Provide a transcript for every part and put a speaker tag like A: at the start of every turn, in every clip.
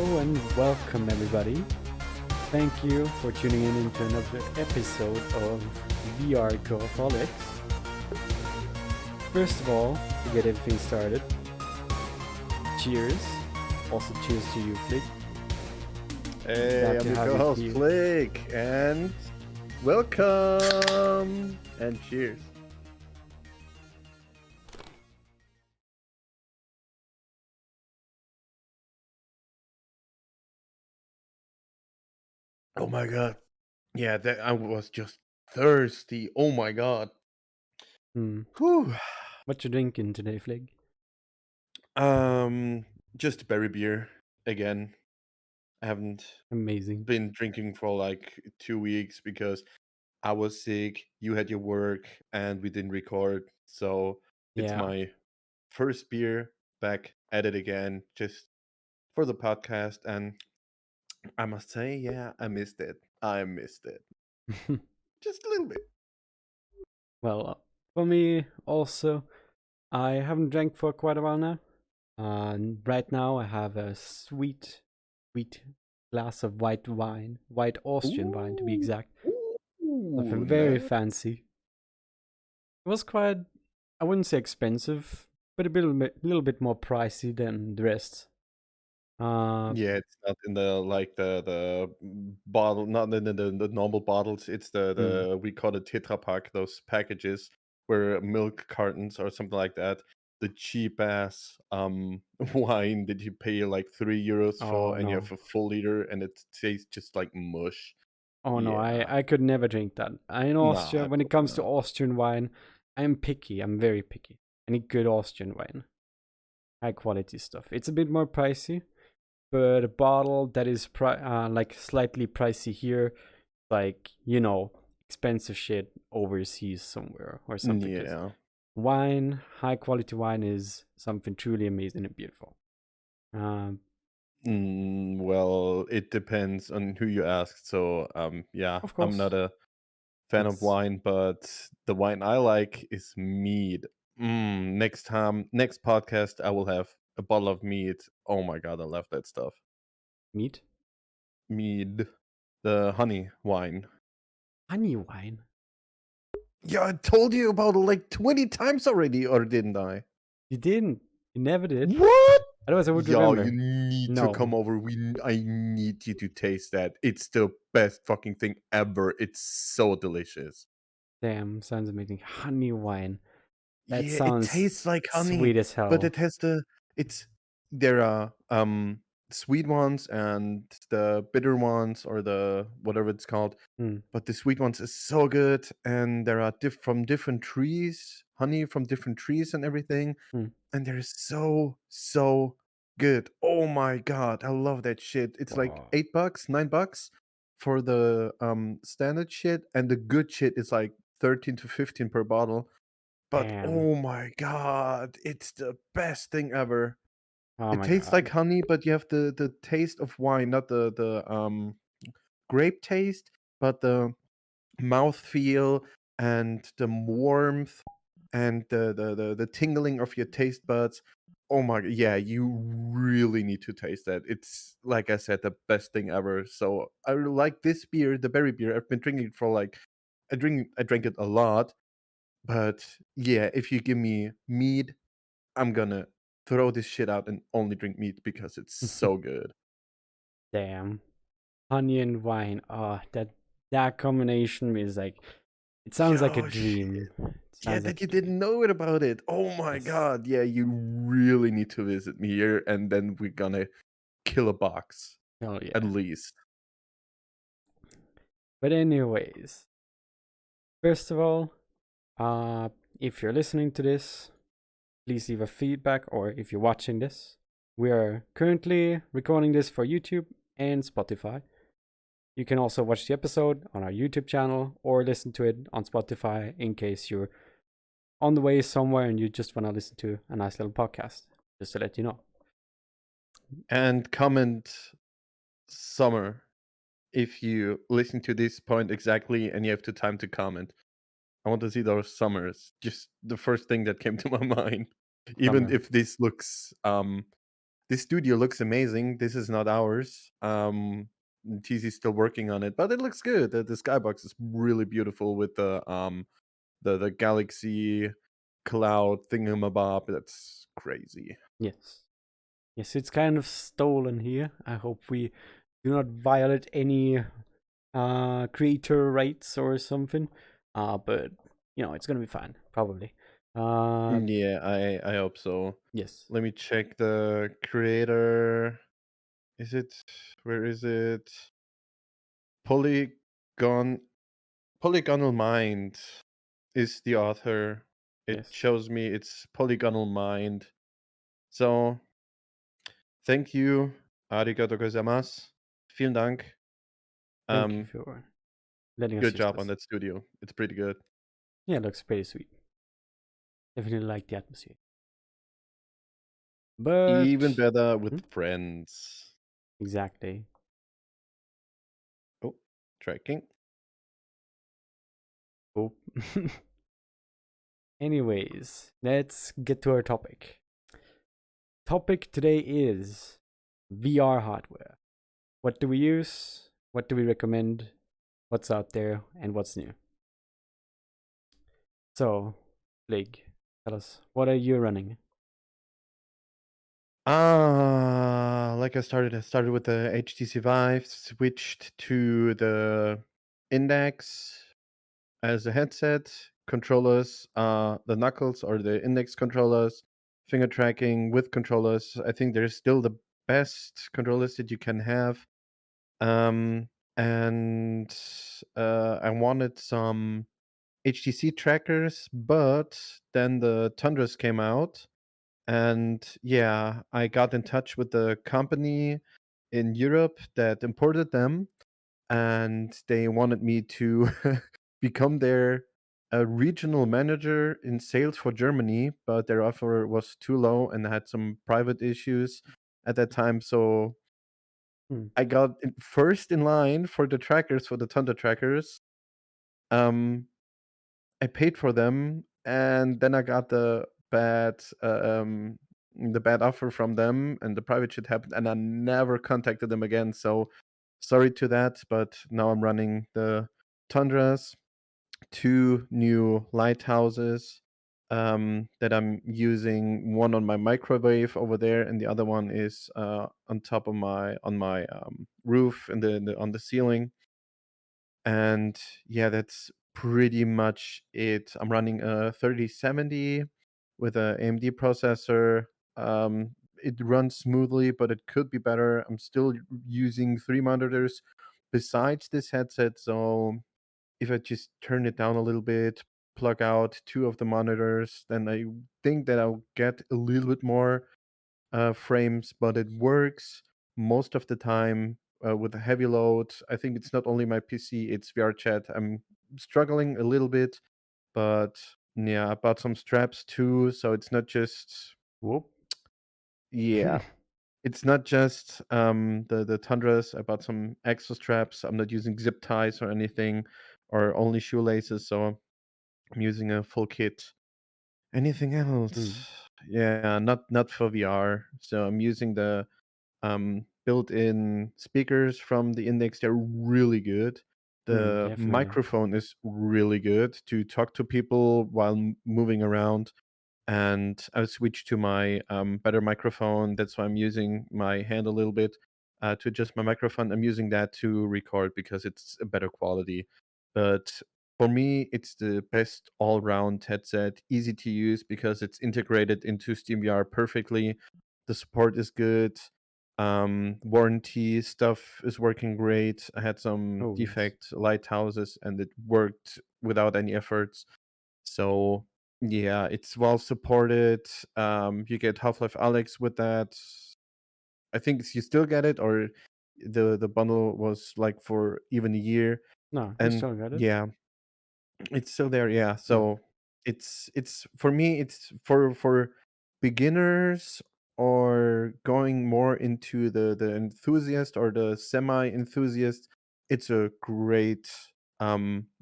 A: Hello and welcome, everybody. Thank you for tuning in into another episode of VRCoholics. First of all, to get everything started, cheers. Also, cheers to you, Flick.
B: Hey,
A: Glad
B: I'm
A: to
B: your
A: have you
B: co-host
A: here.
B: Flick, and welcome and cheers. Oh my god, yeah, that I was just thirsty. Oh my god.
A: Hmm.
B: Whew.
A: What you drinking today, Flick?
B: Um, just berry beer again. I haven't
A: Amazing.
B: been drinking for like 2 weeks because I was sick. You had your work, and we didn't record. So it's
A: Yeah.
B: my first beer back at it again, just for the podcast. And I must say, yeah, I missed it. I missed it. Just a little bit.
A: Well, for me also, I haven't drank for quite a while now. Right now, I have a sweet glass of white wine, white Austrian wine to be
B: Ooh,
A: exact. Something
B: ooh,
A: very
B: nice.
A: fancy. It was quite, I wouldn't say expensive, but a little bit more pricey than the rest. Uh,
B: Yeah, it's not in the like the bottle, not in the normal bottles. It's
A: mm,
B: the we call it Tetra Pak, those packages where milk cartons or something like that. The cheap ass wine that you pay like €3
A: oh
B: for, and you
A: no,
B: have a full liter, and it tastes just like mush.
A: oh no, I,
B: Yeah,
A: I could never drink that. In
B: nah,
A: Austria,
B: I
A: when it
B: probably
A: comes to
B: not.
A: Austrian wine, I'm picky. I'm very picky. I need good Austrian wine, high quality stuff. It's a bit more pricey, but a bottle that is like slightly pricey here, like expensive shit overseas somewhere or something. Because
B: Yeah.
A: wine, high quality wine, is something truly amazing and beautiful. Um,
B: Well, it depends on who you ask. So, yeah,
A: of
B: I'm not
A: course,
B: a fan of
A: it's
B: wine, but the wine I like is mead. Next time, next podcast, I will have a bottle of mead. Oh my god, I love that stuff.
A: meat,
B: Mead, the honey wine.
A: honey wine.
B: Yeah, I told you about it like 20 times already, or didn't I?
A: You didn't. You never did.
B: What?
A: Otherwise, I would
B: Yo, you
A: remember.
B: need to come
A: No.
B: over. I need you to taste that. It's the best fucking thing ever. It's so delicious.
A: Damn, sounds amazing. Honey wine. That
B: Yeah, it
A: sounds
B: tastes like honey,
A: sweet as
B: but
A: hell.
B: it has it's there are sweet ones and the bitter ones, or the whatever it's called.
A: Hmm.
B: But the sweet ones is so good, and there are from different trees, honey from different trees and everything.
A: Hmm.
B: And they're so good. Oh my god, I love that shit. It's like
A: Oh,
B: $8, $9 for the standard shit, and the good shit is like 13 to 15 per bottle. But
A: damn.
B: oh my god, it's the best thing ever.
A: Oh
B: It
A: my
B: tastes like
A: god.
B: honey, but you have the taste of wine, not the grape taste, but the mouth feel and the warmth and the tingling of your taste buds. Oh my, yeah, you really need to taste that. It's, like I said, the best thing ever. So I really like this beer, the berry beer. I've been drinking it for like I drank it a lot. But yeah, if you give me mead, I'm gonna throw this shit out and only drink mead because it's so good.
A: Damn. Honey and wine. Oh, that combination is like, it sounds like a
B: Yo,
A: dream. It
B: yeah,
A: sounds like
B: that you
A: a dream.
B: didn't know it about it. Oh my
A: Yes.
B: god. Yeah, you really need to visit me here, and then we're gonna kill a box
A: Oh
B: at
A: yeah.
B: least.
A: But anyways, first of all, if you're listening to this, please leave a feedback, or if you're watching this. We are currently recording this for YouTube and Spotify. You can also watch the episode on our YouTube channel or listen to it on Spotify in case you're on the way somewhere and you just want to listen to a nice little podcast, just to let you know.
B: And comment summer if you listen to this point exactly and you have the time to comment. I want to see those summers. Just the first thing that came to my mind. Even
A: Summer.
B: if this looks this studio looks amazing. This is not ours. TC's still working on it, but it looks good. The skybox is really beautiful with the galaxy cloud thingamabob. That's crazy.
A: Yes. Yes, it's kind of stolen here. I hope we do not violate any creator rights or something. But it's gonna be fine, probably. Uh
B: Yeah, I hope so.
A: yes.
B: Let me check the creator. Is it where is it? Polygon Polygonal Mind is the author. It
A: Yes.
B: shows me it's Polygonal Mind. So thank you. Arigato gozaimasu. Vielen Dank.
A: Thank you
B: Um,
A: for letting us
B: Good
A: use
B: job on
A: this.
B: that studio. It's pretty good.
A: Yeah, it looks pretty sweet. Definitely like the atmosphere.
B: Even
A: But
B: better
A: hmm?
B: with friends.
A: Exactly.
B: Oh, tracking.
A: Oh. Anyways, let's get to our topic. Topic today is VR hardware. What do we use? What do we recommend? What's out there and what's new? So, Blake, tell us, what are you running?
B: Like I started with the HTC Vive, switched to the Index as a headset, controllers, the knuckles or the index controllers, finger tracking with controllers. I think they're still the best controllers that you can have. Um, and I wanted some HTC trackers, but then the Tundras came out. And yeah, I got in touch with the company in Europe that imported them, and they wanted me to become their regional manager in sales for Germany, but their offer was too low and I had some private issues at that time. So
A: Hmm.
B: I got first in line for the trackers, for the Thunder trackers. Um, I paid for them, and then I got the bad offer from them, and the private shit happened, and I never contacted them again. So sorry to that, but now I'm running the Tundras, two new lighthouses that I'm using. One on my microwave over there, and the other one is on top of my roof and on the ceiling. And yeah, that's pretty much it. I'm running a 3070 with a AMD processor. It runs smoothly, but it could be better. I'm still using 3 monitors besides this headset, so if I just turn it down a little bit, plug out two of the monitors, then I think that I'll get a little bit more frames, but it works most of the time with a heavy load. I think it's not only my PC, it's VR chat. I'm struggling a little bit, but yeah, I bought some straps too, so it's not just
A: Whoop.
B: yeah, it's not just the Tundras. I bought some extra straps. I'm not using zip ties or anything, or only shoelaces, so I'm using a full kit. Anything else?
A: Hmm.
B: Yeah, not for VR. So I'm using the built-in speakers from the Index. They're really good. The
A: Definitely.
B: microphone is really good to talk to people while moving around. And I switched to my better microphone. That's why I'm using my hand a little bit to adjust my microphone. I'm using that to record because it's a better quality. But for me, it's the best all-round headset. Easy to use because it's integrated into SteamVR perfectly. The support is good. Warranty stuff is working great. I had some
A: Oh, yes.
B: defect lighthouses and it worked without any efforts. So yeah, it's well supported. You get Half-Life Alyx with that. I think you still get it, or the bundle was like for even a year.
A: No, you
B: And
A: still got it.
B: yeah, it's still there. Yeah,
A: Oh,
B: so it's for me. It's for beginners or going more into the enthusiast or the semi enthusiast. It's a great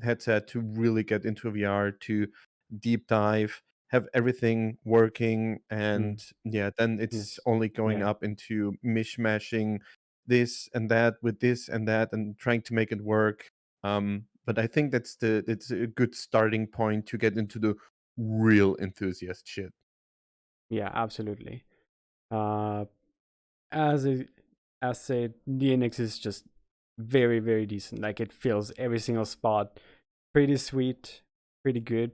B: headset to really get into VR to deep dive. have everything working,
A: Mm.
B: and yeah, then it's
A: Yes.
B: only going
A: Yeah.
B: up into mishmashing this and that with this and that and trying to make it work. But I think it's a good starting point to get into the real enthusiast shit.
A: Yeah, absolutely. Uh, as a, as said, the index is just very, very decent. Like it fills every single spot. Pretty sweet, pretty good.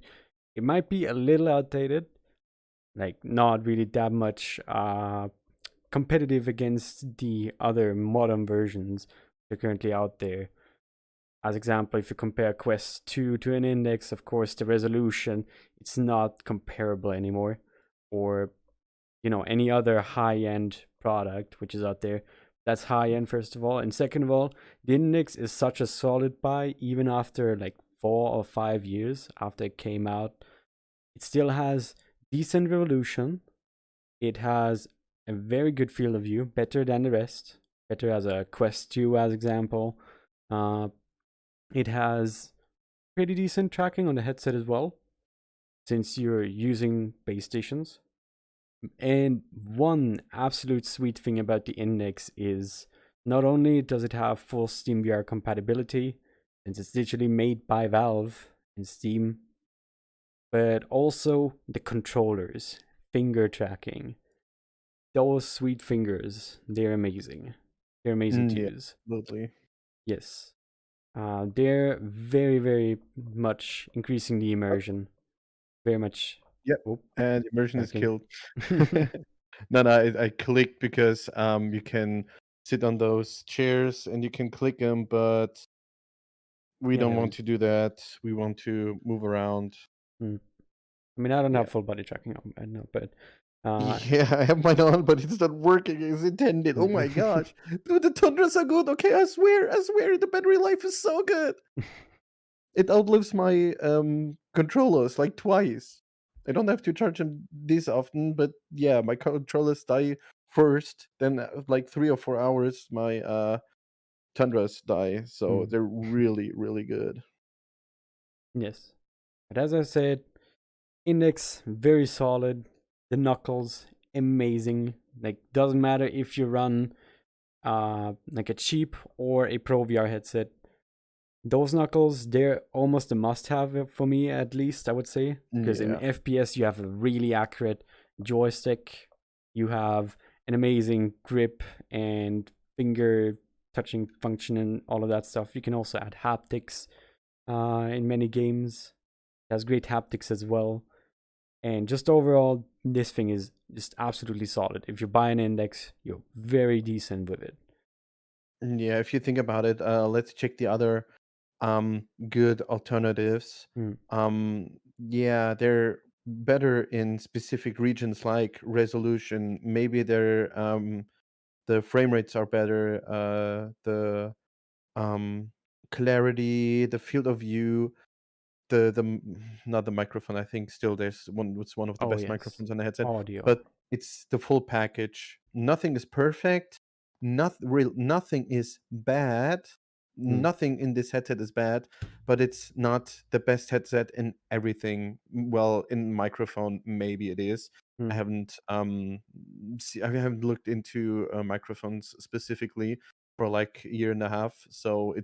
A: It might be a little outdated, like not really that much competitive against the other modern versions that are currently out there. As example, if you compare Quest 2 to an index, of course the resolution it's not comparable anymore. Or any other high-end product which is out there. That's high-end first of all, and second of all, the index is such a solid buy even after like 4 or 5 years after it came out. It still has decent resolution. It has a very good field of view, better than the rest, better as a Quest 2 as example. uh, it has pretty decent tracking on the headset as well, since you're using base stations. And one absolute sweet thing about the Index is not only does it have full SteamVR compatibility, since it's digitally made by Valve in Steam, but also the controllers, finger tracking. Those sweet fingers, they're amazing. They're amazing to
B: Yeah,
A: use.
B: absolutely.
A: Yes. They're very, very much increasing the immersion. Very much.
B: Yep,
A: Oh,
B: and immersion is
A: tracking.
B: killed. No, no, I clicked because you can sit on those chairs and you can click them, but we
A: Yeah,
B: don't want
A: doesn't.
B: to do that. We want to move around.
A: Hmm. I mean, I don't
B: Yeah.
A: have full body tracking on, I know, but uh,
B: Yeah, I have mine on, but it's not working as intended. Oh my gosh. Dude, the Tundra's so good. Okay, I swear, the battery life is so good. It outlives my controllers like twice. I don't have to charge them this often, but yeah, my controllers die first, then like 3 or 4 hours, my Tundras die. So
A: hmm.
B: they're really, really good.
A: Yes. But as I said, index very solid. The knuckles amazing. Like doesn't matter if you run like a cheap or a pro VR headset. Those knuckles, they're almost a must-have for me, at least I would say, because in
B: Yeah.
A: FPS you have a really accurate joystick. You have an amazing grip and finger touching function and all of that stuff. You can also add haptics in many games. It has great haptics as well. And just overall, this thing is just absolutely solid. If you buy an index, you're very decent with it.
B: Yeah, if you think about it, let's check the other good alternatives.
A: Mm.
B: Yeah, they're better in specific regions like resolution. Maybe they're the frame rates are better, the um clarity, the field of view, not the microphone. I think still there's one. It's one of the
A: Oh
B: best
A: yes,
B: microphones on the headset,
A: audio.
B: but it's the full package. Nothing is perfect. Nothing is bad.
A: Mm.
B: Nothing in this headset is bad, but it's not the best headset in everything. Well, in microphone, maybe it is.
A: Mm.
B: I haven't looked into microphones specifically for like a year and a half, so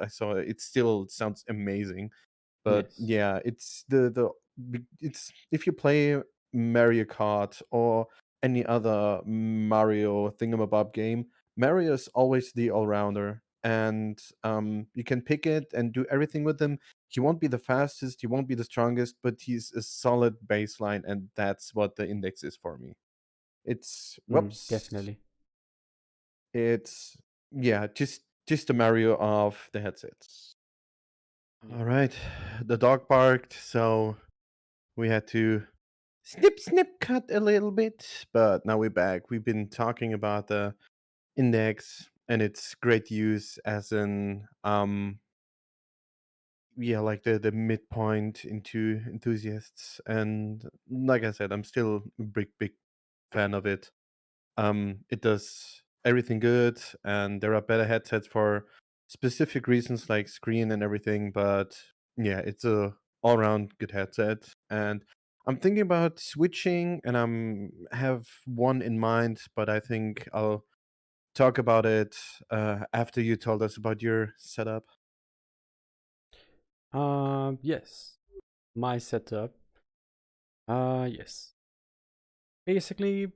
B: I saw it still sounds amazing. But
A: Yes.
B: yeah, it's it's if you play Mario Kart or any other Mario thingamabob game, Mario is always the all-rounder, and you can pick it and do everything with him. He won't be the fastest, he won't be the strongest, but he's a solid baseline, and that's what the index is for me. It's
A: Mm,
B: whoops.
A: definitely.
B: It's yeah, just the Mario of the headsets.
A: Yeah.
B: All right, the dog barked, so we had to snip, snip, cut a little bit, but now we're back. We've been talking about the index and its great use as an yeah, like the midpoint into enthusiasts. And like I said, I'm still a big fan of it. It does everything good, and there are better headsets for specific reasons like screen and everything. But yeah, it's a all around good headset, and I'm thinking about switching, and have one in mind, but I think I'll talk about it after you told us about your setup.
A: Yes, my setup. Yes. Basically,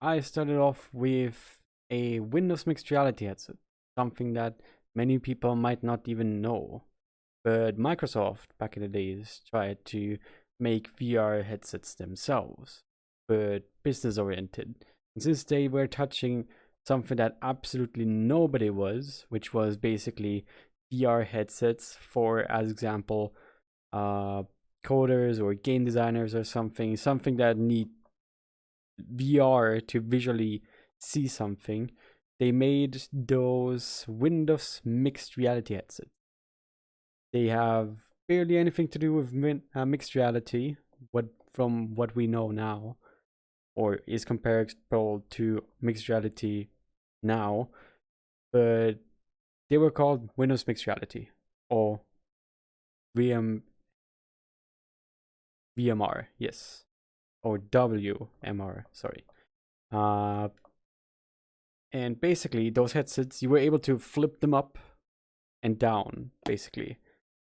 A: I started off with a Windows mixed reality headset, something that many people might not even know. But Microsoft, back in the days, tried to make VR headsets themselves, but business oriented. And since they were touching something that absolutely nobody was, which was basically VR headsets for, as example, uh, coders or game designers or something that need VR to visually see something, they made those Windows mixed reality headsets. They have barely anything to do with mixed reality, from what we know now, or is comparable to mixed reality now, but they were called Windows Mixed Reality or VMR, yes, or WMR, sorry. Uh, and basically, those headsets, you were able to flip them up and down, basically,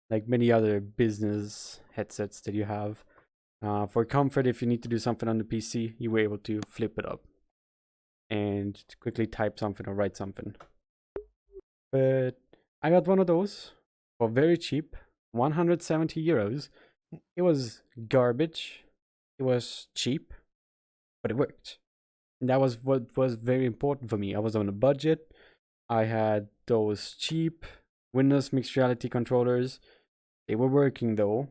A: like many other business headsets that you have. For comfort, if you need to do something on the PC, you were able to flip it up and quickly type something or write something. But I got one of those for very cheap, 170 euros. It was garbage. It was cheap, but it worked. And that was what was very important for me. I was on a budget. I had those cheap Windows mixed reality controllers. They were working though,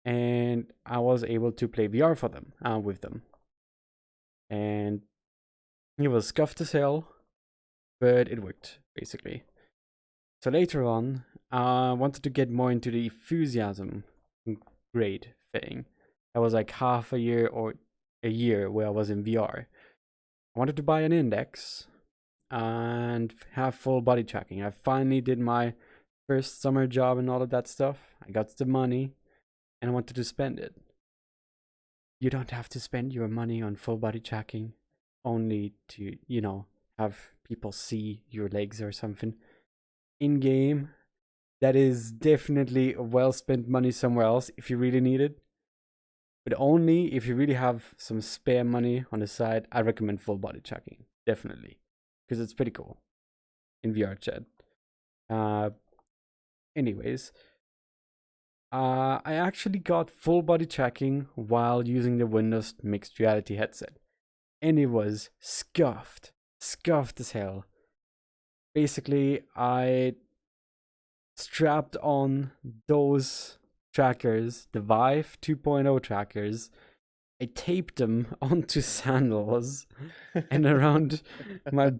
A: and I was able to play VR for them with them. And it was scuffed as hell, but it worked basically. So later on, I wanted to get more into the enthusiasm grade thing. That was like half a year or a year where I was in VR. I wanted to buy an index and have full body tracking. I finally did my first summer job and all of that stuff. I got the money and I wanted to spend it. You don't have to spend your money on full body tracking only to, have people see your legs or something. In game, that is definitely a well spent money somewhere else if you really need it. But only if you really have some spare money on the side, I recommend full body tracking. Definitely. Because it's pretty cool in VR chat. Uh, anyways, I actually got full body tracking while using the Windows mixed reality headset. And it was scuffed. Scuffed as hell. Basically, I strapped on those trackers, the Vive 2.0 trackers. I taped them onto sandals and around my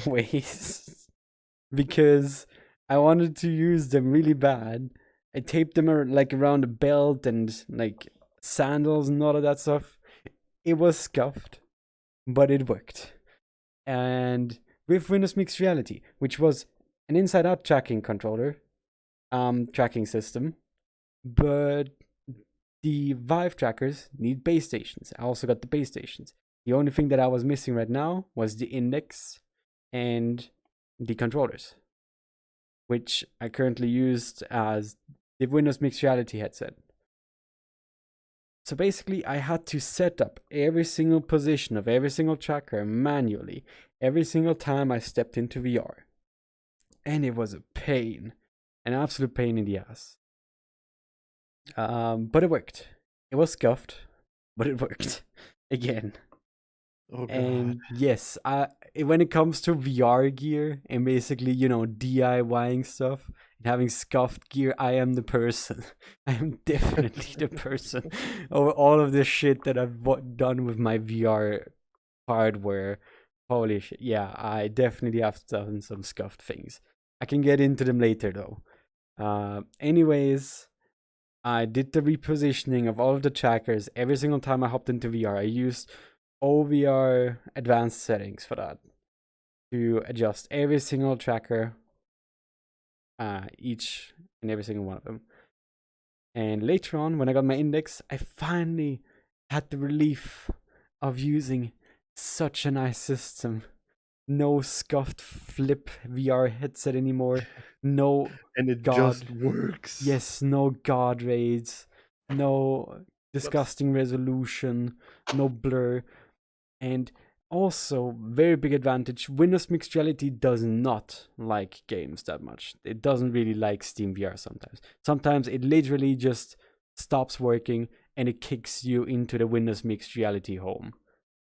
A: waist because I wanted to use them really bad. I taped them around the belt and like sandals and all of that stuff. It was scuffed, but it worked. And with Windows Mixed Reality, which was an inside-out tracking controller, tracking system, but the Vive trackers need base stations. I also got the base stations. The only thing that I was missing right now was the index and the controllers, which I currently used as the Windows Mixed Reality headset. So basically, I had to set up every single position of every single tracker manually every single time I stepped into VR. And it was a pain, an absolute pain in the ass. But it worked. It was scuffed, but it worked again.
B: Oh god.
A: And yes, when it comes to VR gear and basically, DIYing stuff and having scuffed gear, I am the person. I am definitely the person over all of this shit that I've done with my VR hardware. Holy shit. Yeah, I definitely have done some scuffed things. I can get into them later though. Anyways, I did the repositioning of all of the trackers every single time I hopped into VR. I used OVR advanced settings for that to adjust every single tracker, each and every single one of them. And later on, when I got my index, I finally had the relief of using such a nice system. No scuffed flip VR headset anymore. No
B: And it just
A: god.
B: works.
A: Yes, no god raids. No
B: What's
A: disgusting resolution. No blur. And also, very big advantage, Windows Mixed Reality does not like games that much. It doesn't really like Steam VR sometimes. Sometimes it literally just stops working and it kicks you into the Windows Mixed Reality home.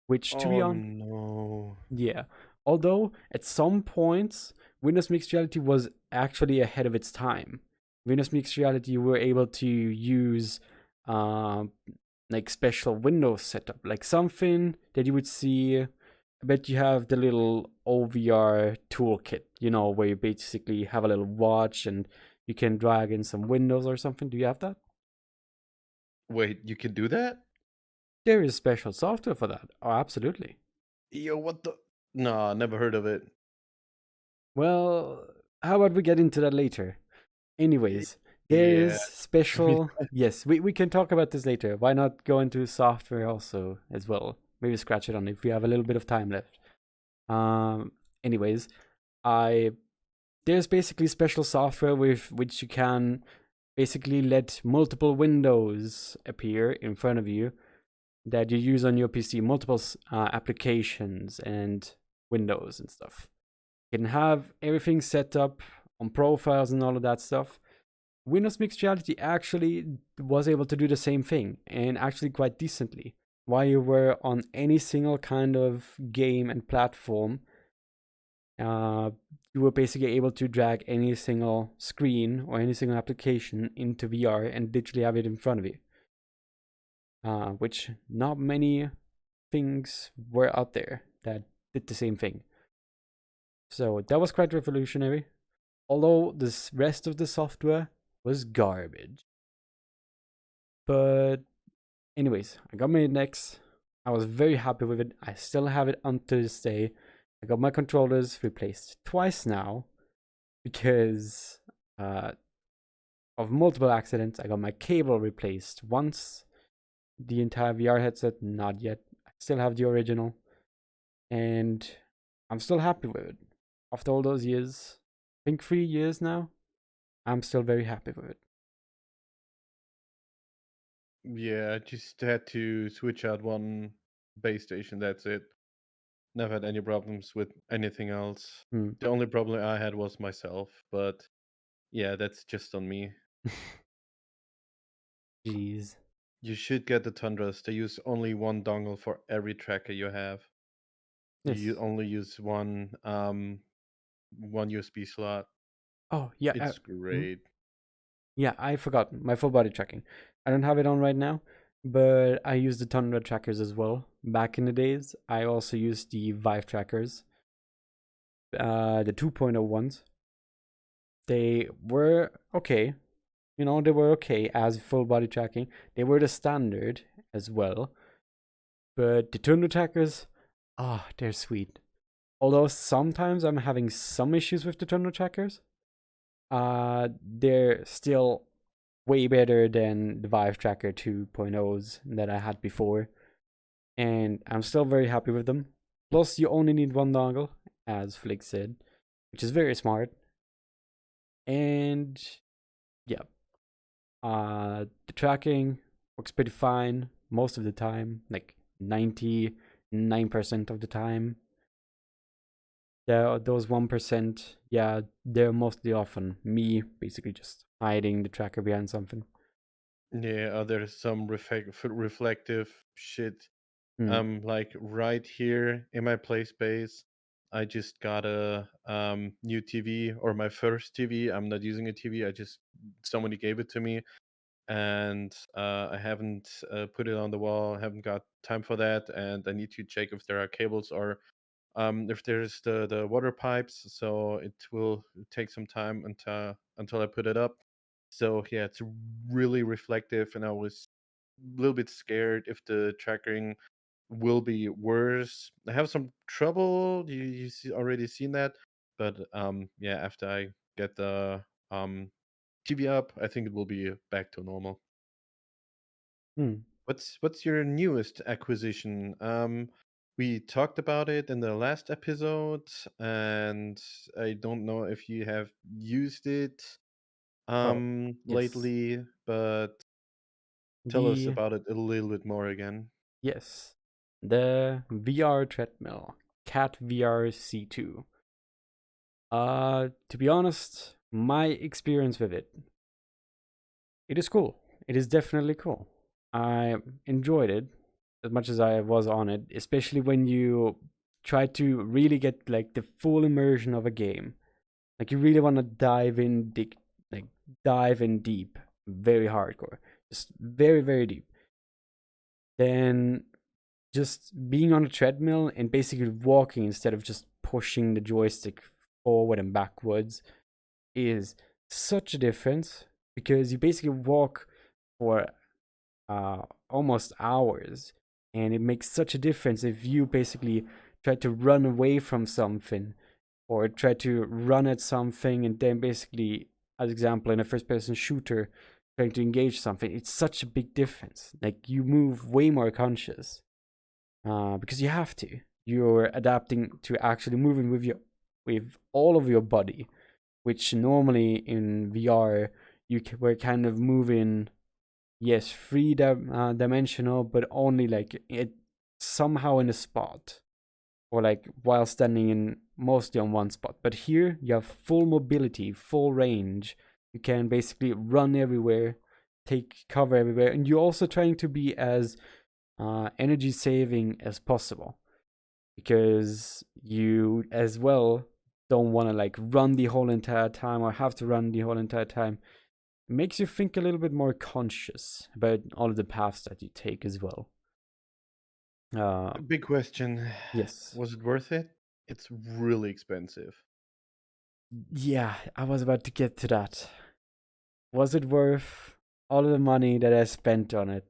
A: Which, to be
B: Oh
A: honest,
B: no.
A: yeah. Although at some points, Windows Mixed Reality was actually ahead of its time. Windows Mixed Reality, you were able to use um, like special Windows setup, like something that you would see. I bet you have the little OVR toolkit, where you basically have a little watch and you can drag in some windows or something. Do you have that?
B: Wait, you can do that?
A: There is special software for that. Oh, absolutely.
B: Yo, what the? Nah, never heard of it.
A: Well, how about we get into that later?
B: Y-
A: Anyways, there
B: Yeah.
A: is special. Yes, we can talk about this later. Why not go into software also as well? Maybe scratch it on if we have a little bit of time left. Um. Anyways, I there's basically special software with which you can basically let multiple windows appear in front of you that you use on your PC, multiple applications and windows and stuff. You can have everything set up on profiles and all of that stuff. Windows Mixed Reality actually was able to do the same thing and actually quite decently. While you were on any single kind of game and platform, uh, you were basically able to drag any single screen or any single application into VR and literally have it in front of you. Which not many things were out there that did the same thing. So that was quite revolutionary. Although this rest of the software was garbage. But anyways, I got my Index. I was very happy with it. I still have it until this day. I got my controllers replaced twice now because uh, of multiple accidents. I got my cable replaced once. The entire VR headset, not yet. I still have the original. And I'm still happy with it. After all those years, I think 3 years now, I'm still very happy with it.
B: Yeah, I just had to switch out one base station. That's it. Never had any problems with anything else.
A: Hmm.
B: The only problem I had was myself, but yeah, that's just on me.
A: Jeez.
B: You should get the Tundras. They use only one dongle for every tracker you have. You
A: Yes.
B: only use one USB slot.
A: Oh, yeah.
B: It's
A: Hmm?
B: great.
A: Yeah, I forgot my full body tracking. I don't have it on right now, but I use the Tundra trackers as well. Back in the days, I also used the Vive trackers, the 2.0 ones. They were okay. They were okay as full body tracking. They were the standard as well. But the Tundra trackers, they're sweet. Although sometimes I'm having some issues with the Tundra trackers, they're still way better than the Vive Tracker 2.0s that I had before, and I'm still very happy with them. Plus, you only need one dongle, as Flick said, which is very smart. And yeah, the tracking works pretty fine most of the time, like 99% of the time. Those 1%, yeah, they're mostly often me basically just hiding the tracker behind something.
B: Yeah, there's some reflective shit.
A: Hmm.
B: Like right here in my play space, I just got a new TV, or my first TV. I'm not using a TV. I just somebody gave it to me, and I haven't put it on the wall. I haven't got time for that, and I need to check if there are cables, or if there's the water pipes. So it will take some time until I put it up. So yeah, it's really reflective, and I was a little bit scared if the tracking will be worse. I have some trouble. Already seen that, but yeah, after I get the TV up, I think it will be back to normal.
A: Hmm.
B: What's your newest acquisition? We talked about it in the last episode, and I don't know if you have used it
A: Oh, yes.
B: lately, but tell us
A: The
B: about it a little bit more again.
A: yes. The VR treadmill. Cat VR C2. To be honest, my experience with it, it is cool. It is definitely cool. I enjoyed it as much as I was on it, especially when you try to really get like the full immersion of a game. Like you really want to like dive in deep, very hardcore, just very very deep. Then just being on a treadmill and basically walking instead of just pushing the joystick forward and backwards is such a difference because you basically walk for almost hours, and it makes such a difference if you basically try to run away from something or try to run at something and then basically, as example, in a first person shooter trying to engage something. It's such a big difference. Like you move way more conscious because you have to. You're adapting to actually moving with all of your body, which normally in VR were kind of moving, yes, dimensional, but only like it somehow in a spot or like while standing in mostly on one spot. But here you have full mobility, full range. You can basically run everywhere, take cover everywhere, and you're also trying to be as energy saving as possible because you as well don't want to like run the whole entire time or have to run the whole entire time. It makes you think a little bit more conscious about all of the paths that you take as well. Uh,
B: Big question.
A: yes.
B: Was it worth it? It's really expensive.
A: Yeah, I was about to get to that. Was it worth all of the money that I spent on it?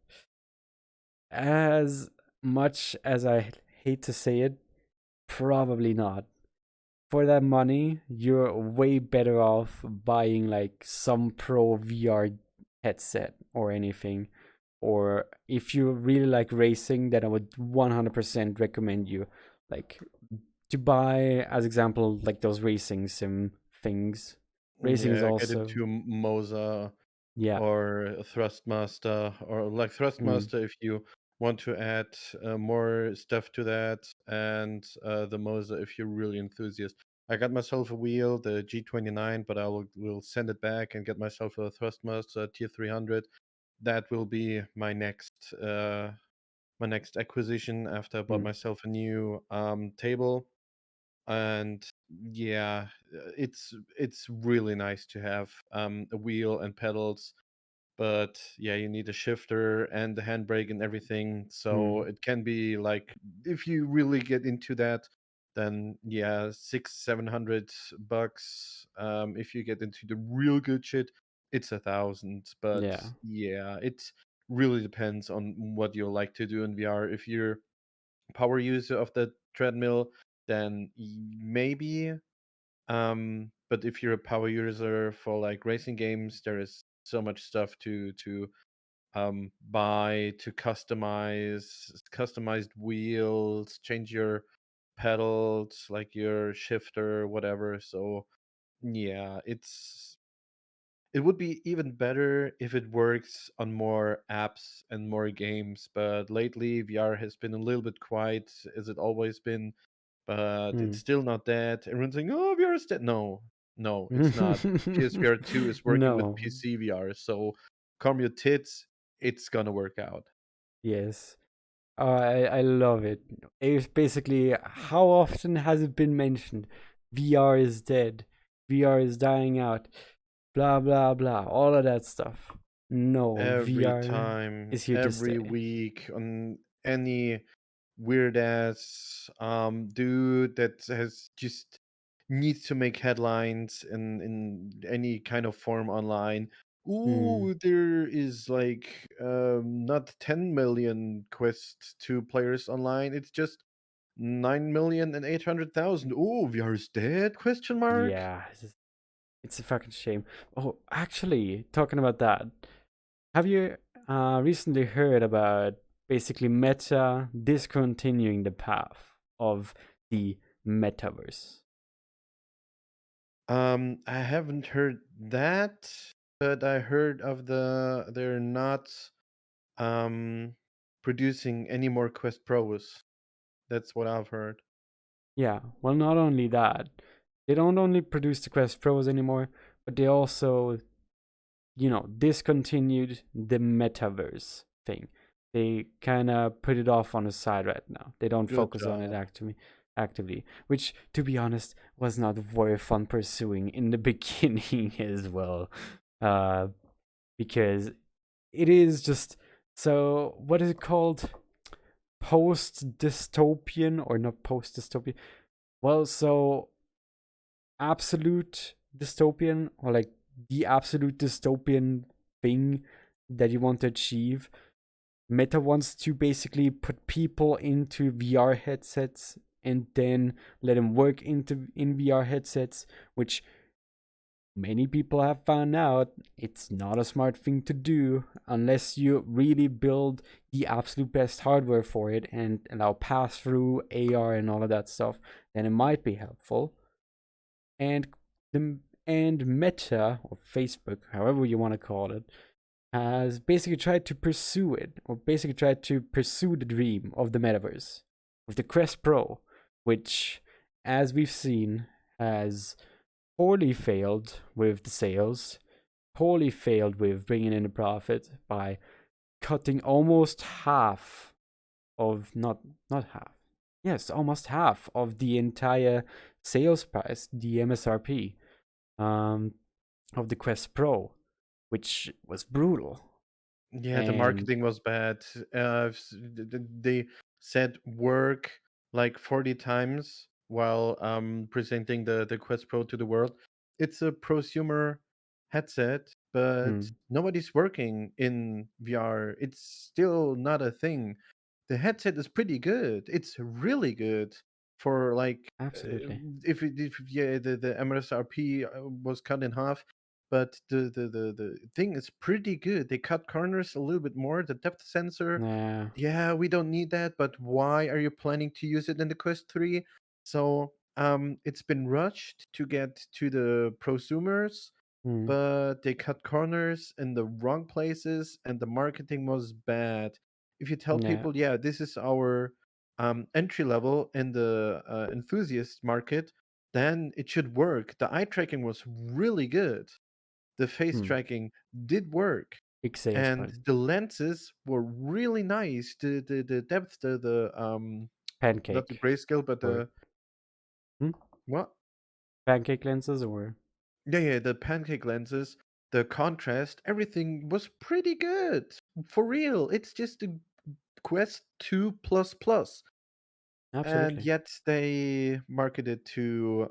A: As much as I hate to say it, probably not. For that money, you're way better off buying like some pro VR headset or anything. Or if you really like racing, then I would 100% recommend you like to buy, as example, like those racing sim things. Racing is
B: Yeah, get
A: also,
B: into Moza
A: yeah.
B: or Thrustmaster, or like
A: Mm,
B: Thrustmaster if you want to add more stuff to that, and the Moza if you're really enthusiast. I got myself a wheel, the G29, but will send it back and get myself a Thrustmaster Tier 300. That will be my next acquisition after I bought
A: mm,
B: myself a new table. And yeah, it's really nice to have a wheel and pedals, but yeah, you need a shifter and the handbrake and everything. So
A: mm,
B: it can be like, if you really get into that, then yeah, 600-700 bucks. If you get into the real good shit, it's 1,000. But
A: yeah.
B: yeah, it really depends on what you like to do in VR. If you're power user of the treadmill, then maybe. But if you're a power user for like racing games, there is so much stuff to buy, to customized wheels, change your pedals, like your shifter, whatever. So yeah, it would be even better if it works on more apps and more games. But lately, VR has been a little bit quiet, as it always been. But it's
A: Mm.
B: still not dead. Everyone's saying, "Oh, VR is dead." No, no, it's not. PSVR 2 is working with
A: No.
B: PC VR, so calm your tits. It's gonna work out.
A: Yes. I love it. It's basically how often has it been mentioned? VR is dead. VR is dying out. Blah blah blah. All of that stuff. No,
B: Every
A: VR
B: time,
A: is here to
B: every
A: stay.
B: week, on any weird ass dude that has just needs to make headlines in any kind of form online.
A: Mm.
B: Ooh, there is like not 10 million Quest 2 players online. It's just 9,800,000. Ooh, VR is dead? Question mark.
A: Yeah, it's a fucking shame. Oh, actually, talking about that, have you? recently heard about basically Meta discontinuing the path of the metaverse.
B: I haven't heard that, but I heard of they're not um producing any more Quest Pros. That's what I've heard.
A: Yeah, well, not only that, they don't only produce the Quest Pros anymore, but they also, discontinued the metaverse thing. They kind of put it off on the side right now. They don't
B: Good
A: focus on it
B: job.
A: actively, which, to be honest, was not very fun pursuing in the beginning as well, uh, because it is just so. What is it called? Post dystopian or not post dystopian? Well, so absolute dystopian or like the absolute dystopian thing that you want to achieve. Meta wants to basically put people into VR headsets and then let them work in VR headsets, which many people have found out it's not a smart thing to do unless you really build the absolute best hardware for it and allow pass through AR and all of that stuff. Then it might be helpful. And the and Meta or Facebook, however you want to call it, has basically tried to pursue it, or basically tried to pursue the dream of the metaverse with the Quest Pro, which, as we've seen, has poorly failed with the sales, poorly failed with bringing in a profit by cutting almost half of not half, yes, almost half of the entire sales price, the MSRP, um, of the Quest Pro, which was brutal.
B: Yeah, the
A: And
B: marketing was bad. They said work like 40 times while presenting the Quest Pro to the world. It's a prosumer headset, but
A: mm,
B: nobody's working in VR. It's still not a thing. The headset is pretty good. It's really good for like
A: absolutely,
B: if yeah the MSRP was cut in half, but the thing is pretty good. They cut corners a little bit more. The depth sensor,
A: yeah,
B: yeah, we don't need that, but why are you planning to use it in the Quest 3? So it's been rushed to get to the prosumers,
A: mm,
B: but they cut corners in the wrong places and the marketing was bad. If you tell
A: yeah,
B: people, yeah, this is our entry level in the enthusiast market, then it should work. The eye tracking was really good. The face
A: mm,
B: tracking did work,
A: big sales
B: and
A: point.
B: the lenses were really nice. The depth, the not the
A: Pancake
B: grayscale, but
A: or
B: the
A: hmm?
B: what?
A: Pancake lenses or
B: Yeah, the pancake lenses, the contrast, everything was pretty good. For real. It's just a Quest 2 plus plus. And
A: absolutely,
B: yet they marketed to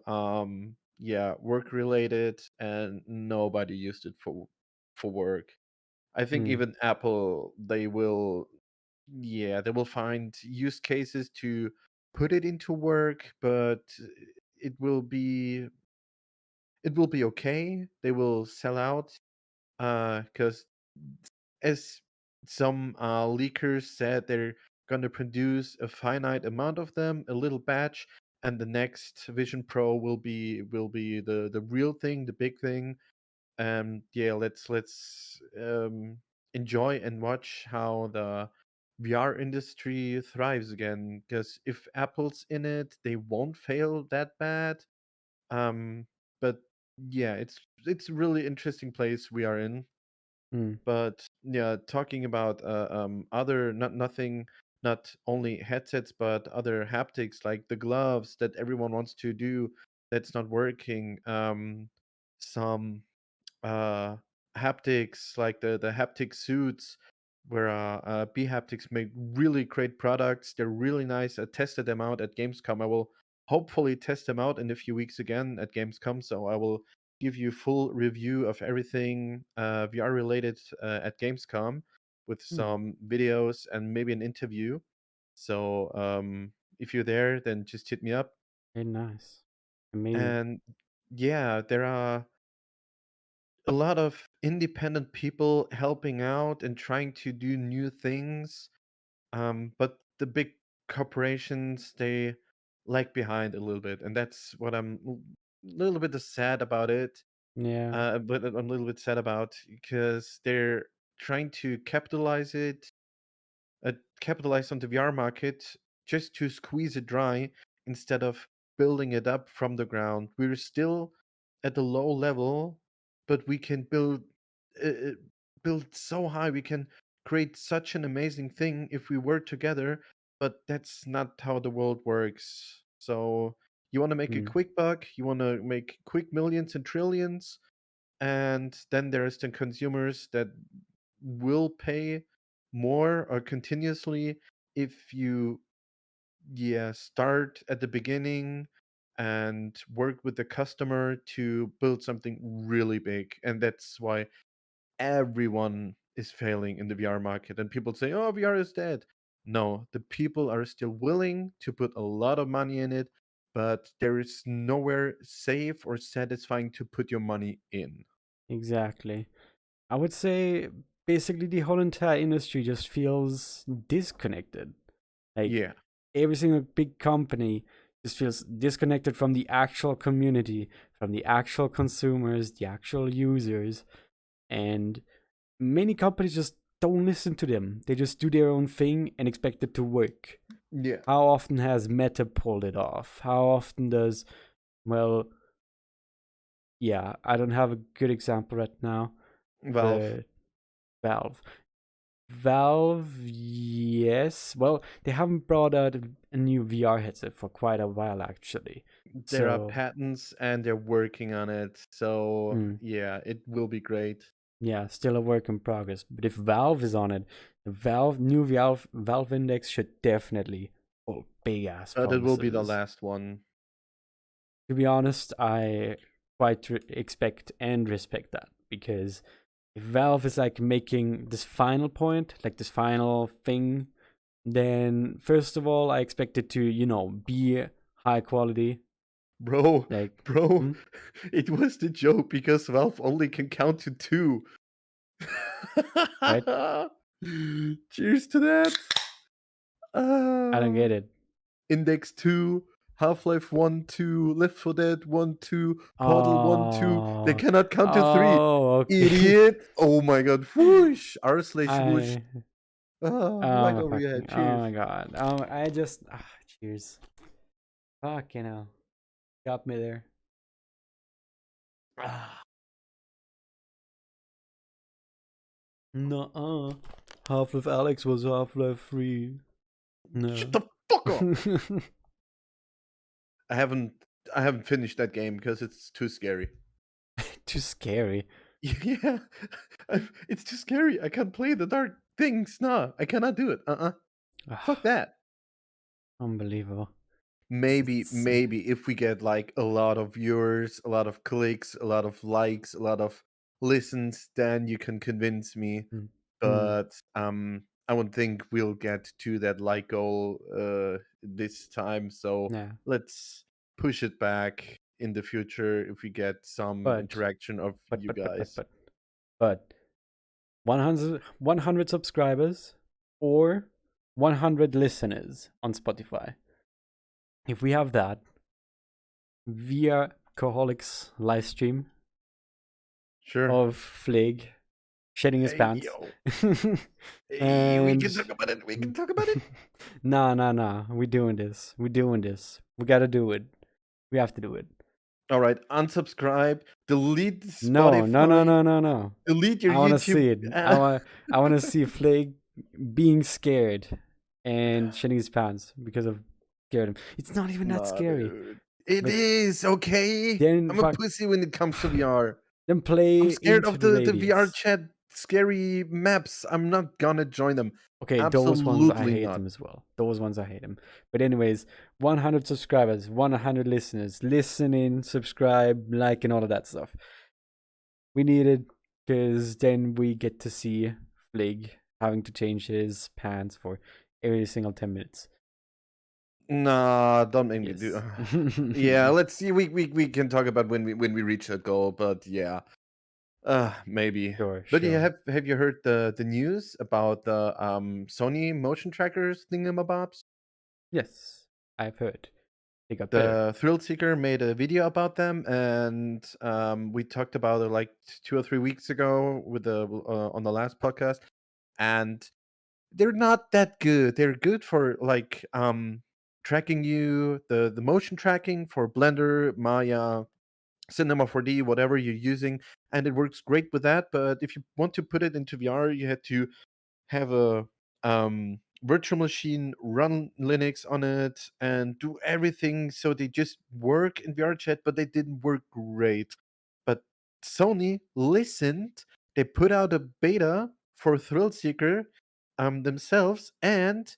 B: yeah, work related and nobody used it for work. I think
A: mm,
B: even Apple, they will, yeah, they will find use cases to put it into work, but it will be it will be okay. They will sell out because as some leakers said, they're gonna produce a finite amount of them, a little batch, and the next Vision Pro will be the real thing, the big thing. Yeah, let's enjoy and watch how the VR industry thrives again. Because if Apple's in it, they won't fail that bad. But yeah, it's a really interesting place we are in.
A: mm,
B: But yeah, talking about other not only headsets but other haptics like the gloves that everyone wants to do that's not working. Some uh, haptics, like the haptic suits, where B Haptics make really great products. They're really nice. I tested them out at Gamescom. I will hopefully test them out in a few weeks again at Gamescom. So I will give you full review of everything VR related at Gamescom with
A: mm,
B: some videos and maybe an interview. So if you're there, then just hit me up.
A: very nice, amazing.
B: And yeah, there are a lot of independent people helping out and trying to do new things. But the big corporations, they lag behind a little bit, and that's what I'm a little bit sad about it.
A: Yeah.
B: But I'm a little bit sad about because they're trying to capitalize on the VR market just to squeeze it dry instead of building it up from the ground. We're still at a low level, but we can build so high. We can create such an amazing thing if we work together. But that's not how the world works. So you want to make a
A: Mm,
B: quick buck, you want to make quick millions and trillions, and then there's the consumers that will pay more or continuously if you start at the beginning and work with the customer to build something really big. And that's why everyone is failing in the VR market, and people say, oh, VR is dead. No, the people are still willing to put a lot of money in it, but there is nowhere safe or satisfying to put your money in.
A: exactly. I would say basically the whole entire industry just feels disconnected. Like
B: Yeah.
A: every single big company just feels disconnected from the actual community, from the actual consumers, the actual users, and many companies just don't listen to them. They just do their own thing and expect it to work.
B: Yeah.
A: How often has Meta pulled it off? How often does, well, yeah, I don't have a good example right now,
B: Valve.
A: but Valve. Valve, yes. Well, they haven't brought out a new VR headset for quite a while, actually.
B: There are
A: So,
B: patents and they're working on it. So,
A: mm,
B: yeah, it will be great.
A: yeah, still a work in progress. But if Valve is on it, the Valve Index should definitely hold big ass
B: But it will be the
A: promises.
B: last one.
A: To be honest, I quite expect and respect that, because if Valve is like making this final point, like this final thing, then first of all, I expect it to, be high quality.
B: Bro,
A: Like,
B: bro,
A: hmm,
B: it was the joke because Valve only can count to two.
A: right?
B: Cheers to that.
A: I don't get
B: Uh,
A: it.
B: Index 2, Half-Life 1, 2, Left 4 Dead 1, 2, Portal 1, 2. They
A: Oh,
B: cannot count to three.
A: oh, okay.
B: Idiot. Oh my god. Whoosh. R slash whoosh.
A: I,
B: Right
A: oh my
B: over your head.
A: fucking, oh
B: Cheers.
A: my god. Cheers. Fucking hell. Got me there.
B: Ah,
A: No, Half-Life Alex was Half-Life 3.
B: shut
A: No.
B: the fuck up. I haven't I haven't finished that game because it's too scary.
A: Too scary.
B: Yeah. It's too scary. I can't play the dark things. No, I cannot do it. Fuck that.
A: Unbelievable.
B: Maybe
A: It's,
B: maybe if we get like a lot of viewers, a lot of clicks, a lot of likes, a lot of listens, then you can convince me.
A: mm, mm,
B: But I would think we'll get to that like goal this time. So
A: yeah.
B: let's push it back in the future if we get some
A: But,
B: interaction of
A: but,
B: you
A: but, but, but,
B: guys.
A: but, but 100 subscribers or 100 listeners on Spotify. If we have that via VRCoholics live stream
B: Sure.
A: of Flig shedding his
B: Hey
A: pants,
B: yo. We
A: and
B: can talk about it. We can talk about it.
A: nah, we're doing this. We're doing this. We gotta do it. We have to do it.
B: All right, unsubscribe, delete
A: No, no, no,
B: Spotify,
A: no, no, no.
B: delete your
A: I want to
B: YouTube.
A: see it. I want to see Flake being scared and shedding his pants because of scared him. It's not even that
B: Nah,
A: scary.
B: dude. It
A: But
B: is okay.
A: then
B: I'm a
A: fuck,
B: pussy when it comes to VR.
A: then
B: I'm
A: play
B: scared
A: into
B: of
A: the
B: the VR
A: radius.
B: chat scary maps. I'm not gonna join them.
A: Okay, those ones I
B: Absolutely
A: hate
B: not.
A: them as well. Those ones I hate them. But anyways, 100 subscribers, 100 listeners, listening, subscribe, like, and all of that stuff. We need it because then we get to see Flig having to change his pants for every single 10 minutes.
B: Nah, don't make me do.
A: Yes.
B: Yeah, let's see. We can talk about when we reach that goal, but yeah. Maybe.
A: Sure,
B: But you
A: sure.
B: have you heard the news about the Sony motion trackers thingamabobs?
A: Yes, I've heard. They got better.
B: The Thrill Seeker made a video about them, and we talked about it like 2 or 3 weeks ago with the on the last podcast. And they're not that good. They're good for like tracking you, the motion tracking for Blender, Maya, Cinema 4D, whatever you're using, and it works great with that. But if you want to put it into VR, you had to have a virtual machine, run Linux on it, and do everything so they just work in VR chat, but they didn't work great. But Sony listened. They put out a beta for Thrill Seeker themselves, and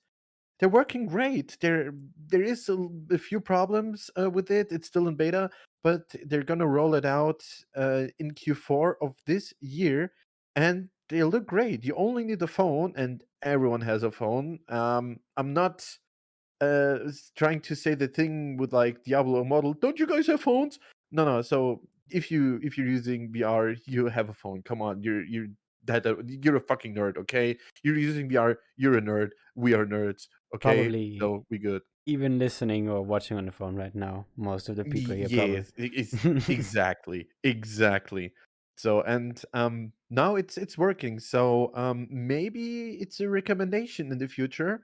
B: they're working great. There is a few problems with it. It's still in beta, but they're gonna roll it out in Q4 of this year, and they look great. You only need a phone, and everyone has a phone. I'm not trying to say the thing with like Diablo model. Don't you guys have phones? No, no. So if you're using VR, you have a phone. Come on, you're a fucking nerd. Okay, you're using VR. You're a nerd. We are nerds. Okay,
A: Probably
B: so we good.
A: even listening or watching on the phone right now. Most of the people here probably.
B: Yes, it's exactly, exactly. So and now it's working. So maybe it's a recommendation in the future.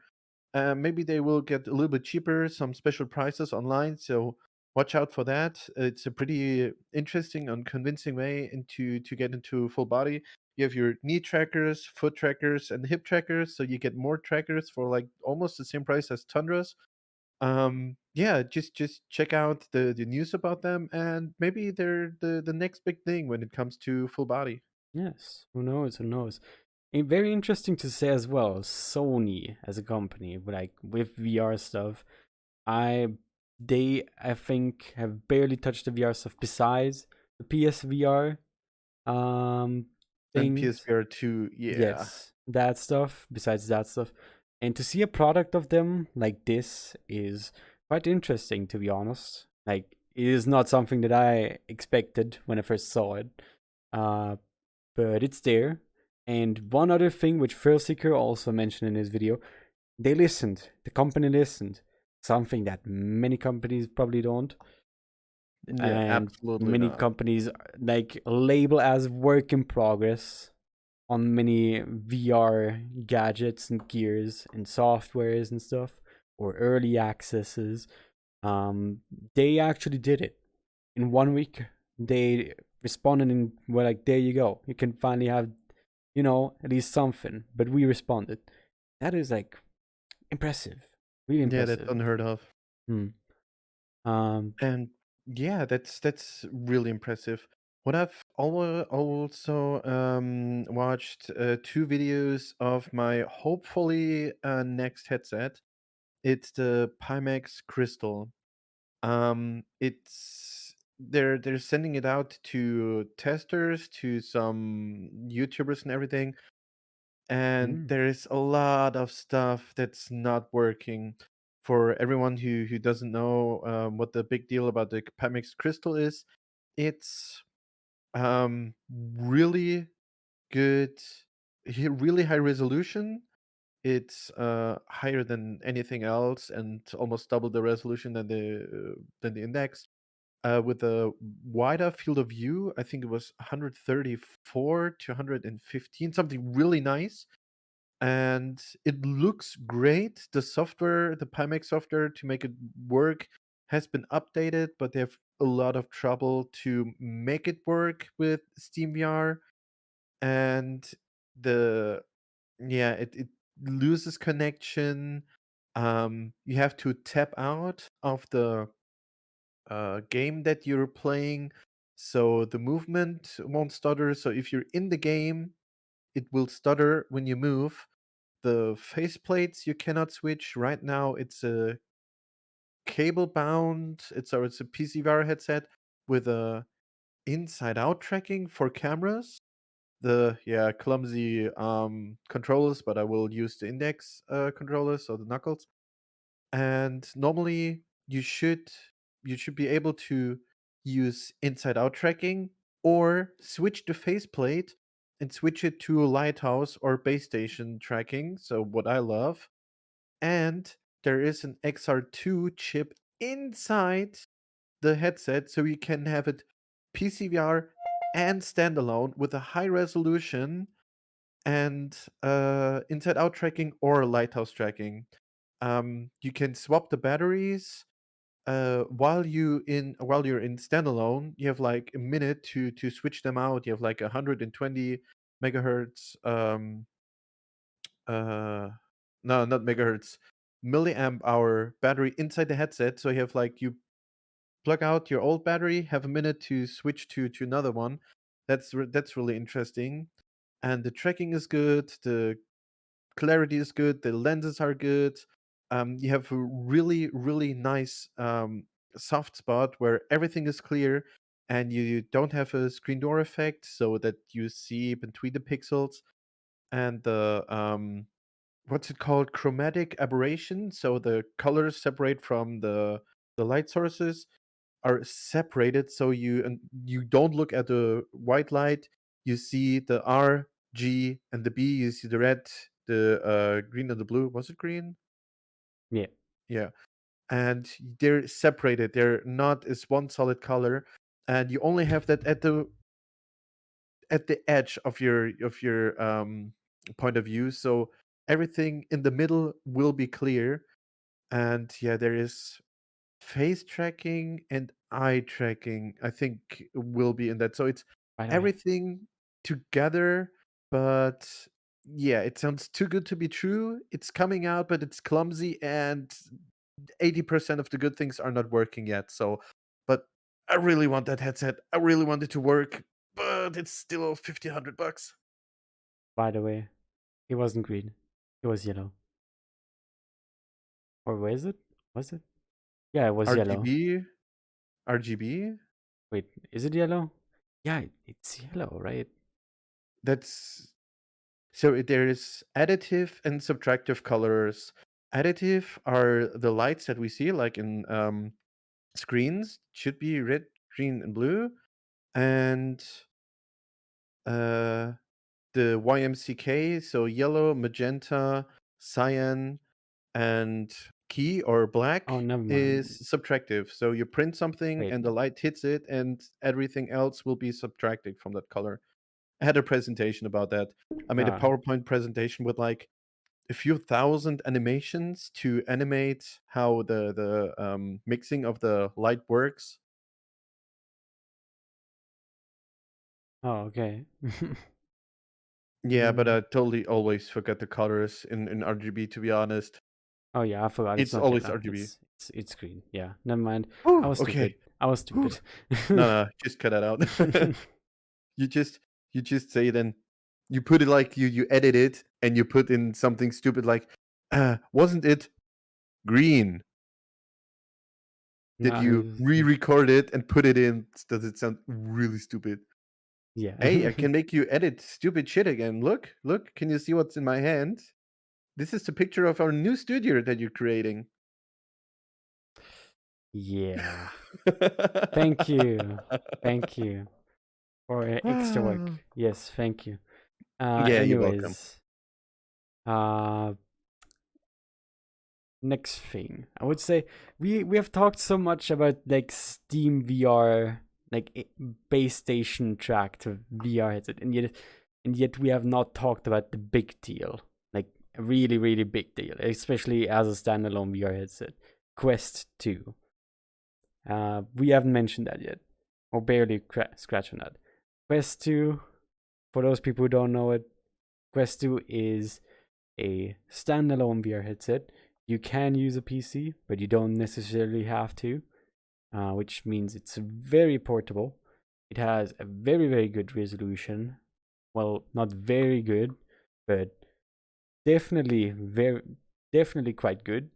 B: Maybe they will get a little bit cheaper, some special prices online. So watch out for that. It's a pretty interesting and convincing way into to get into full body. You have your knee trackers, foot trackers, and hip trackers. So you get more trackers for like almost the same price as Tundras. Yeah, just check out the news about them, and maybe they're the next big thing when it comes to full body.
A: Yes, who knows? Who knows? And very interesting to say as well. Sony as a company, like with VR stuff, I I think have barely touched the VR stuff besides the PSVR um
B: And
A: things.
B: PSVR 2, yeah.
A: Yes, that stuff. Besides that stuff, and to see a product of them like this is quite interesting, to be honest. Like, it is not something that I expected when I first saw it. Uh, but it's there. And one other thing which Seeker also mentioned in his video, they listened. The company listened. Something that many companies probably don't.
B: Yeah,
A: And
B: absolutely
A: many
B: not.
A: companies like label as work in progress on many VR gadgets and gears and softwares and stuff, or early accesses. Um, they actually did it in 1 week. They responded and were like, "There you go. You can finally have, at least something." But we responded. That is like impressive, really
B: Yeah, that's
A: impressive.
B: unheard of.
A: Hmm. Um.
B: And yeah, that's really impressive. What I've also watched two videos of my hopefully next headset. It's the Pimax Crystal. It's they're sending it out to testers, to some YouTubers and everything, and
A: Mm,
B: there is a lot of stuff that's not working. For everyone who doesn't know what the big deal about the Pimax Crystal is, it's really good, really high resolution. It's higher than anything else and almost double the resolution than the Index. With a wider field of view, I think it was 134 to 115, something really nice. And it looks great. The software, the Pimax software to make it work has been updated, but they have a lot of trouble to make it work with SteamVR. And the yeah, it loses connection. You have to tap out of the game that you're playing, so the movement won't stutter. So if you're in the game, it will stutter when you move. The faceplates you cannot switch. Right now, it's a cable bound. It's a PCVR headset with a inside out tracking for cameras. The clumsy controllers, but I will use the index controllers, so the knuckles. And normally you should be able to use inside out tracking or switch the faceplate and switch it to lighthouse or base station tracking. So what I love, and there is an XR2 chip inside the headset, so you can have it PCVR and standalone with a high resolution and inside out tracking or lighthouse tracking. You can swap the batteries while you're in standalone. You have like a minute to switch them out. You have like 120 megahertz. Uh, no, not megahertz. Milliamp hour battery inside the headset. So you have like you plug out your old battery, have a minute to switch to another one. That's really interesting. And the tracking is good. The clarity is good. The lenses are good. You have a really really nice soft spot where everything is clear, and you don't have a screen door effect, so that you see between the pixels. And the what's it called, chromatic aberration, so the colors separate from the light sources are separated, so you don't look at the white light. You see the R, G, and the B. You see the red, the green, and the blue. Was it green?
A: Yeah.
B: Yeah. And they're separated. They're not as one solid color, and you only have that at the edge of your point of view. So everything in the middle will be clear. And yeah, there is face tracking and eye tracking, I think, will be in that. So it's
A: By the way,
B: everything together, but yeah, it sounds too good to be true. It's coming out, but it's clumsy, and 80% of the good things are not working yet. So, but I really want that headset. I really want it to work, but it's still 1,500 bucks.
A: by the way, it wasn't green. It was yellow. Or was it? Was it? Yeah, it was yellow.
B: RGB, RGB.
A: Wait, is it yellow? Yeah, it's yellow, right?
B: That's So there is additive and subtractive colors. Additive are the lights that we see, like in screens, should be red, green, and blue. And uh, the YMCK, so yellow, magenta, cyan, and key or
A: Oh,
B: black
A: never
B: is
A: mind.
B: subtractive. So you print something
A: Wait.
B: and the light hits it, and everything else will be subtracted from that color. I had a presentation about that. I made a
A: Ah,
B: PowerPoint presentation with like a few thousand animations to animate how the mixing of the light works.
A: oh, okay.
B: Yeah, but
A: Mm.
B: I totally always forget the colors in RGB, to be honest.
A: Oh yeah, I forgot. It's
B: It's
A: not
B: always
A: yellow.
B: RGB.
A: It's green. Yeah, never mind. I
B: Whew,
A: was
B: okay.
A: stupid. I was
B: Whew.
A: stupid.
B: No, no, just cut that out. you just you just say then you put it like you edit it and you put in something stupid like wasn't it green? Did you
A: No,
B: re-record it and put it in? Does it sound really stupid?
A: yeah.
B: Hey, I can make you edit stupid shit again. Look, look, can you see what's in my hand? This is the picture of our new studio that you're creating.
A: Yeah. Thank you. Thank you for extra work. Yes, thank you.
B: Yeah, you're welcome.
A: Anyways, uh next thing. I would say we have talked so much about like Steam VR, like base station tracked VR headset, and yet we have not talked about the big deal, like a really really big deal, especially as a standalone VR headset, Quest 2. We haven't mentioned that yet, or barely scratched on that. Quest 2, for those people who don't know it, Quest 2 is a standalone VR headset. You can use a PC, but you don't necessarily have to, which means it's very portable. It has a very, very good resolution. Well, not very good, but definitely quite good.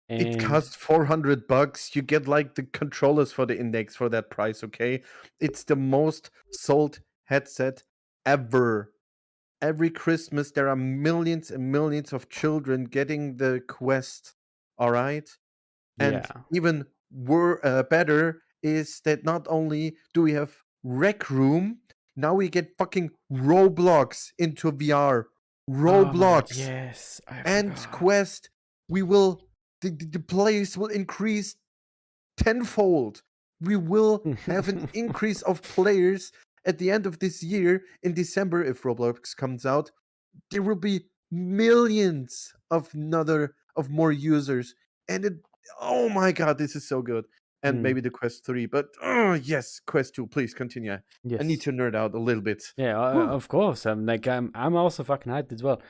B: It
A: And
B: costs 400 bucks. You get like the controllers for the index for that price, okay? It's the most sold headset ever. Every Christmas there are millions and millions of children getting the Quest. All right? And
A: yeah,
B: even better is that not only do we have Rec Room. Now we get fucking Roblox into VR.
A: Oh my god,
B: Roblox
A: yes, I
B: and
A: forgot.
B: Quest. We will the players will increase tenfold. We will have an increase of players at the end of this year in December if Roblox comes out. There will be millions of more users, and oh my god, this is so good. And
A: Mm,
B: maybe the Quest 3, but oh yes, Quest 2, please continue. I need
A: yes.
B: to nerd out a little bit.
A: Yeah,
B: Whew.
A: of course. I'm also fucking hyped as well.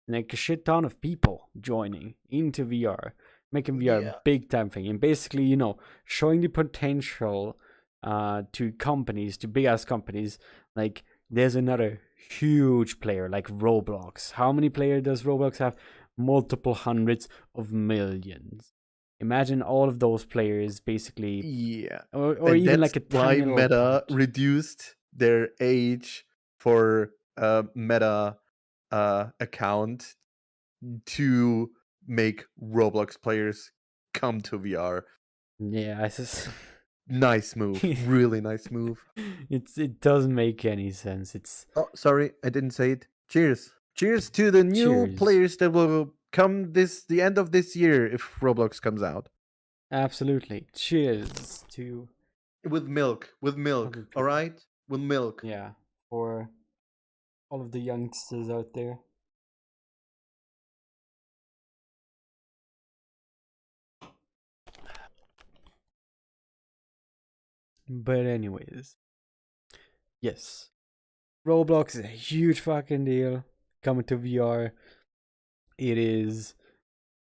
A: Like a shit ton of people joining into VR, making VR a
B: Yeah.
A: big time thing, and basically, showing the potential to companies, to big ass companies. Like, there's another huge player like Roblox. How many players does Roblox have? Multiple hundreds of millions. Imagine all of those players basically,
B: Yeah.
A: or
B: And
A: even
B: that's
A: like a
B: why
A: tiny little
B: Meta
A: part.
B: reduced their age for Meta account to make Roblox players come to VR.
A: Yeah, it's just
B: Nice move. Really nice move.
A: it doesn't make any sense. It's
B: Oh, sorry, I didn't say it. Cheers. Cheers to the new
A: cheers.
B: players that will come the end of this year if Roblox comes out.
A: Absolutely. Cheers to
B: With milk. With milk. All
A: everything.
B: right? With milk.
A: Yeah, for all of the youngsters out there. But anyways, yes. Roblox is a huge fucking deal coming to VR. It is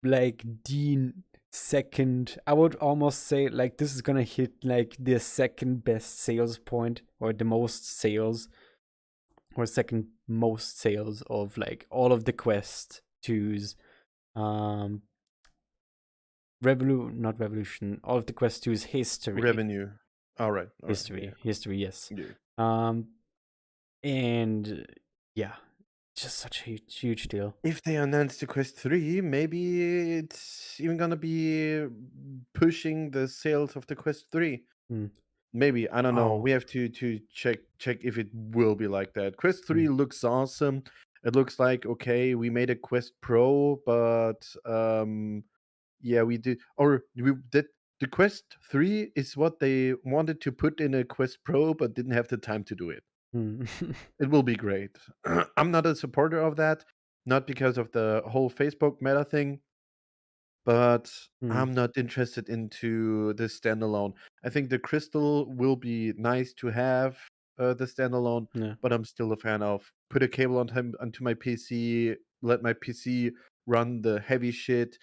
A: like the second, I would almost say like this is gonna hit like the second best sales point or the most sales or second most sales of like all of the Quest 2's um not revolution, all of the Quest 2's history.
B: Revenue. All right. All right. Yeah.
A: History, yes.
B: Yeah.
A: Um and yeah, just such a huge deal.
B: If they announce the Quest 3, maybe it's even gonna be pushing the sales of the Quest 3.
A: Mm.
B: Maybe, I don't know.
A: Oh.
B: We have to check if it will be like that. Quest 3
A: Mm.
B: looks awesome. It looks like okay, we made a Quest Pro, but yeah, we did or we did the Quest 3 is what they wanted to put in a Quest Pro but didn't have the time to do it.
A: Mm.
B: It will be great. I'm not a supporter of that, not because of the whole Facebook meta thing, but
A: Mm.
B: I'm not interested into the standalone. I think the Crystal will be nice to have the standalone,
A: Yeah.
B: but I'm still a fan of put a cable onto my PC, let my PC run the heavy shit,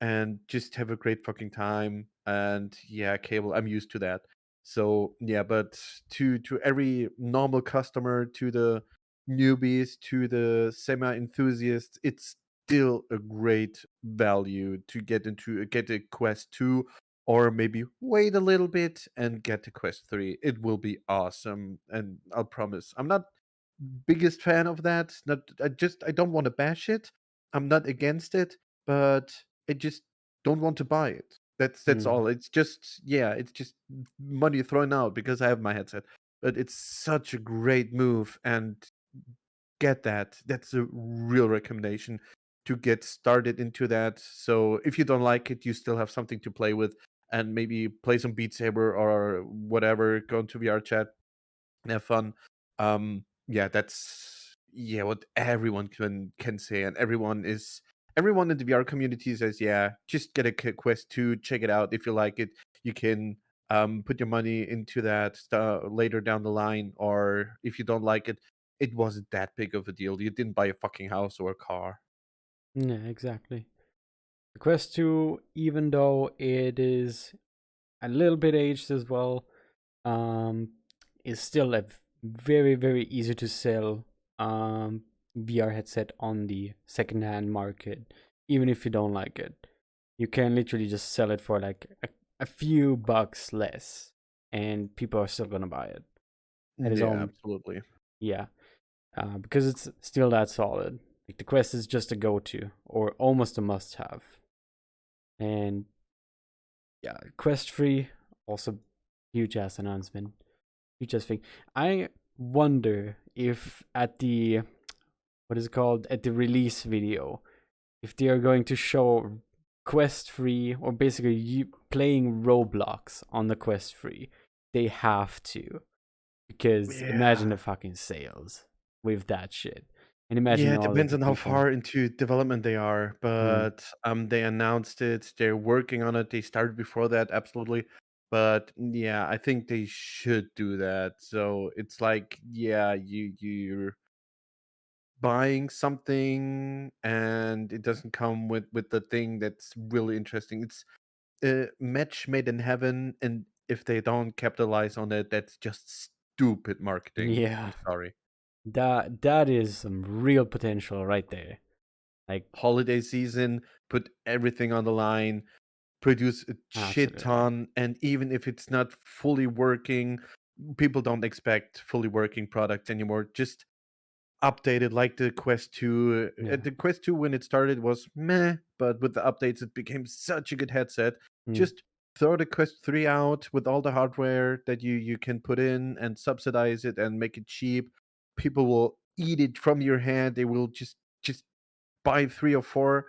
B: and just have a great fucking time. And yeah, cable, I'm used to that. So yeah, but to every normal customer, to the newbies, to the semi enthusiasts, it's still a great value to get a Quest 2 or maybe wait a little bit and get a Quest 3. It will be awesome and I'll promise. I'm not biggest fan of that. Not I don't want to bash it. I'm not against it, but I just don't want to buy it. That's
A: Mm.
B: all. It's just yeah, it's just money thrown out because I have my headset. But it's such a great move and get that. That's a real recommendation to get started into that. So if you don't like it, you still have something to play with and maybe play some Beat Saber or whatever, go into VR chat and have fun. Yeah, that's yeah, what everyone can say and everyone in the VR community says, yeah, just get a Quest 2, check it out. If you like it, you can put your money into that later down the line, or if you don't like it, it wasn't that big of a deal. You didn't buy a fucking house or a car.
A: Yeah, exactly. The Quest 2, even though it is a little bit aged as well, um, is still a very, very easy to sell VR headset on the secondhand market, even if you don't like it. You can literally just sell it for like a few bucks less, and people are still gonna buy it. That is
B: Yeah,
A: all,
B: absolutely.
A: yeah, because it's still that solid. Like the Quest is just a go-to or almost a must-have, and yeah, Quest 3 also huge ass announcement. You just think. I wonder if at the what is it called, at the release video, if they are going to show Quest 3 or basically you playing Roblox on the Quest 3. They have to, because imagine
B: Yeah.
A: the fucking sales with that shit, and
B: Yeah,
A: imagine
B: it
A: all of
B: depends
A: the
B: on how
A: people.
B: far into development they are,
A: Mm,
B: but they announced it. They're working on it. They started before that, absolutely. But yeah, I think they should do that. So it's like, yeah, you're buying something and it doesn't come with the thing that's really interesting. It's a match made in heaven, and if they don't capitalize on it, that's just stupid marketing.
A: yeah,
B: I'm sorry.
A: that is some real potential right there. Like,
B: Holiday season, put everything on the line, produce a shit
A: absolutely.
B: ton, and even if it's not fully working, people don't expect fully working products anymore. Just updated like the Quest 2.
A: Yeah.
B: The Quest 2 when it started was meh, but with the updates it became such a good headset.
A: Mm,
B: Just throw the Quest 3 out with all the hardware that you can put in and subsidize it and make it cheap. People will eat it from your hand. They will just buy 3 or 4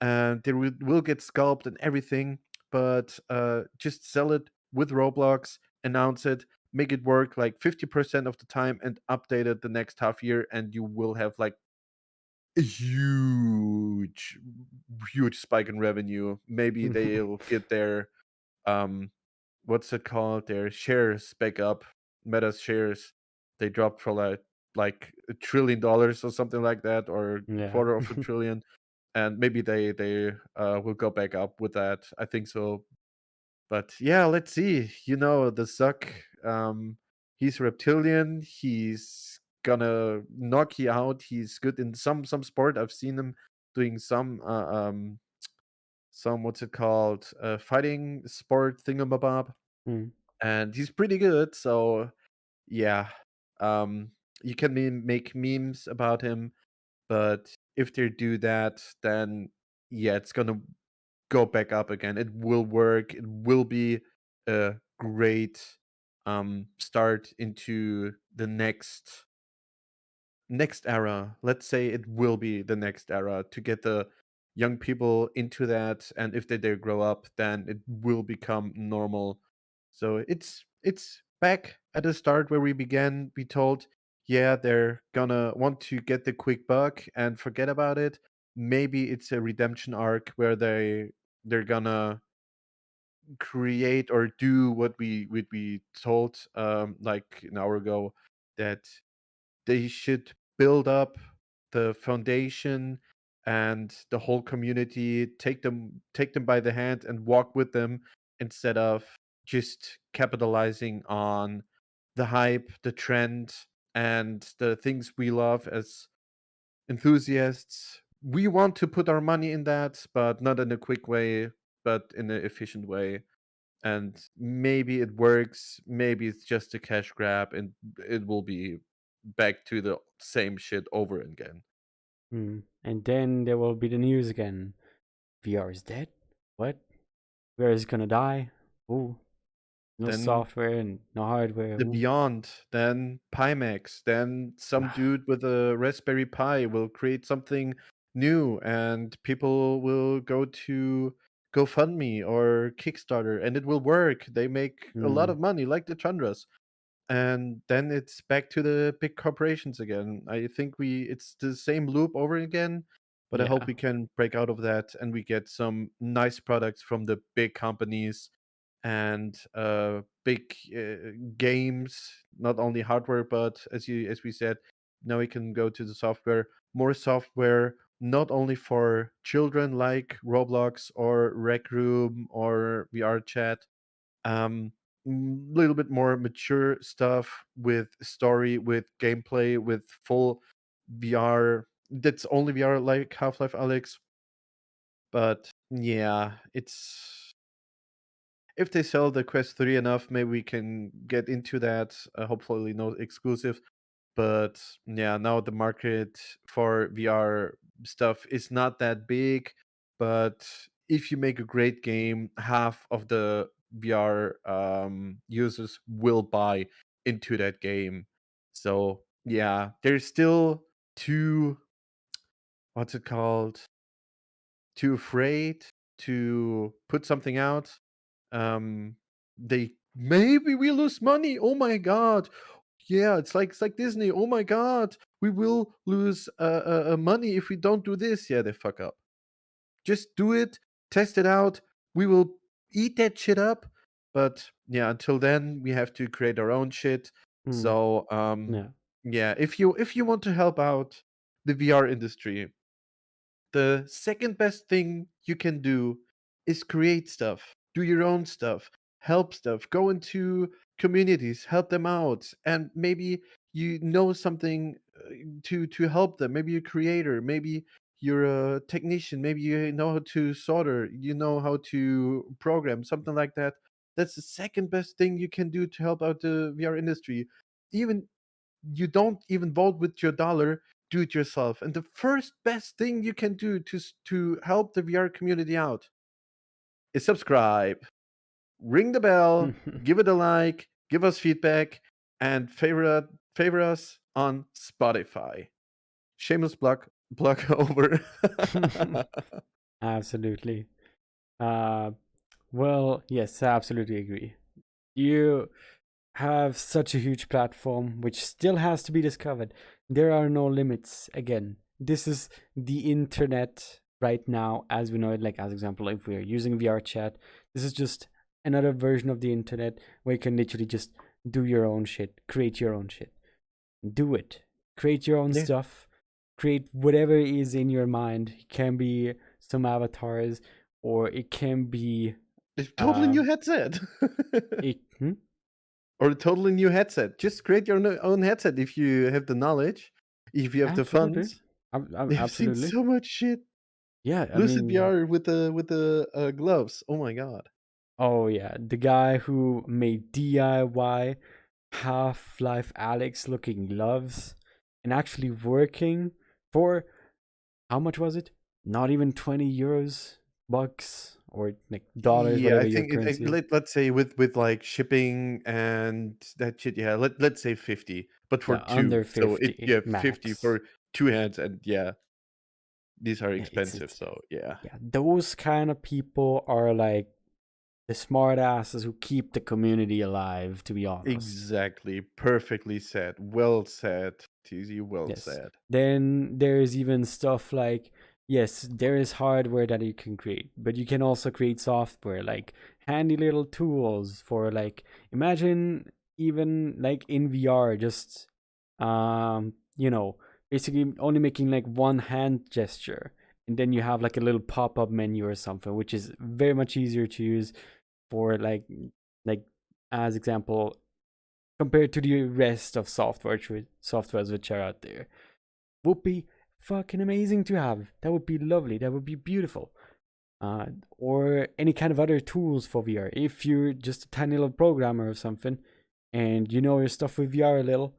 B: and they will get scalped and everything, but just sell it with Roblox, announce it, make it work like 50% of the time, and update it the next half year, and you will have like a huge spike in revenue. Maybe they'll get their um, what's it called? Their shares back up. Meta's shares they dropped for like $1 trillion or something like that, or
A: yeah.
B: quarter of a trillion, and maybe they will go back up with that. I think so. But yeah, let's see. The Zuck, he's reptilian. He's gonna knock you out. He's good in some sport. I've seen him doing some what's it called, fighting sport thingamabob,
A: Mm,
B: and he's pretty good. So yeah, um, you can make memes about him, but if they do that, then yeah, it's gonna go back up again. It will work. It will be a great start into the next era. Let's say it will be the next era to get the young people into that, and if they grow up, then it will become normal. So it's back at the start where we began. We told, yeah, they're gonna want to get the quick buck and forget about it. Maybe it's a redemption arc where they're gonna create or do what we told like an hour ago, that they should build up the foundation and the whole community, take them by the hand and walk with them, instead of just capitalizing on the hype, the trend, and the things we love as enthusiasts. We want to put our money in that, but not in a quick way, but in an efficient way. And maybe it works, maybe it's just a cash grab, and it will be back to the same shit over again.
A: mm. And then there will be the news again. VR is dead. What? VR is gonna die. Ooh, no
B: Then
A: software and no hardware.
B: the
A: Ooh.
B: Beyond, then Pimax, then some dude with a Raspberry Pi will create something new, and people will go to GoFundMe or Kickstarter, and it will work. They make a lot
A: Mm,
B: of money, like the Chandras. And then it's back to the big corporations again. I think it's the same loop over again, but I hope
A: yeah.
B: we can break out of that and we get some nice products from the big companies and big games, not only hardware, but as we said, now we can go to the software, more software, not only for children like Roblox or Rec Room or VR Chat, um little bit more mature stuff with story, with gameplay, with full VR. That's only VR, like Half-Life Alex. But yeah, it's if they sell the Quest 3 enough, maybe we can get into that. Hopefully no exclusive. But yeah, now the market for VR stuff is not that big. But if you make a great game, half of the VR users will buy into that game. So yeah, they're still too, what's it called, too afraid to put something out. They, maybe we lose money. Oh my god. Yeah, it's like Disney. Oh my god, we will lose money if we don't do this. Yeah, they fuck up. Just do it, test it out. We will eat that shit up. But yeah, until then, we have to create our own shit.
A: Mm,
B: So
A: yeah.
B: yeah, if you want to help out the VR industry, the second best thing you can do is create stuff, do your own stuff, help stuff, go into communities, help them out, and maybe you know something to help them. Maybe you're a creator, maybe you're a technician, maybe you know how to solder, you know how to program, something like that. That's the second best thing you can do to help out the VR industry. Even you don't even vote with your dollar, do it yourself. And the first best thing you can do to help the VR community out is subscribe, ring the bell, give it a like, give us feedback, and favor us on Spotify. Shameless plug over.
A: Absolutely. Uh, well, yes, I absolutely agree. You have such a huge platform which still has to be discovered. There are no limits. Again, this is the internet right now as we know it. Like, as example, if we're using VR chat, this is just another version of the internet where you can literally just do your own shit, create your own shit, do it, create your own
B: Yeah,
A: stuff, create whatever is in your mind. It can be some avatars, or it can be
B: it's totally new
A: um,
B: headset.
A: it.
B: Or a totally new headset. Just create your own headset if you have the knowledge, if you have the
A: Absolutely.
B: funds. I've seen
A: Absolutely.
B: so much shit.
A: Yeah, I
B: Lucid
A: mean,
B: VR with the gloves. Oh my god.
A: oh yeah, the guy who made DIY Half-Life Alex looking gloves and actually working for how much was it? Not even 20 euros, bucks, or like dollars,
B: Yeah, I
A: whatever your
B: think
A: currency is.
B: let's say with like shipping and that shit. Yeah, let's say 50, but for
A: Yeah,
B: two.
A: under
B: So you
A: 50
B: have 50
A: max.
B: for two hands, and yeah, these are
A: Yeah,
B: expensive. So yeah,
A: yeah, those kind of people are like the smart asses who keep the community alive, to be honest.
B: exactly, perfectly said. Well said, TZ. Well
A: Yes.
B: said.
A: Then there's even stuff like, yes, there is hardware that you can create, but you can also create software like handy little tools for like, imagine even like in VR, just you know, basically only making like one hand gesture. And then you have like a little pop-up menu or something, which is very much easier to use for like as example compared to the rest of softwares which are out there would be fucking amazing to have. That would be lovely. That would be beautiful. Or any kind of other tools for VR. If you're just a tiny little programmer or something, and you know your stuff with VR a little,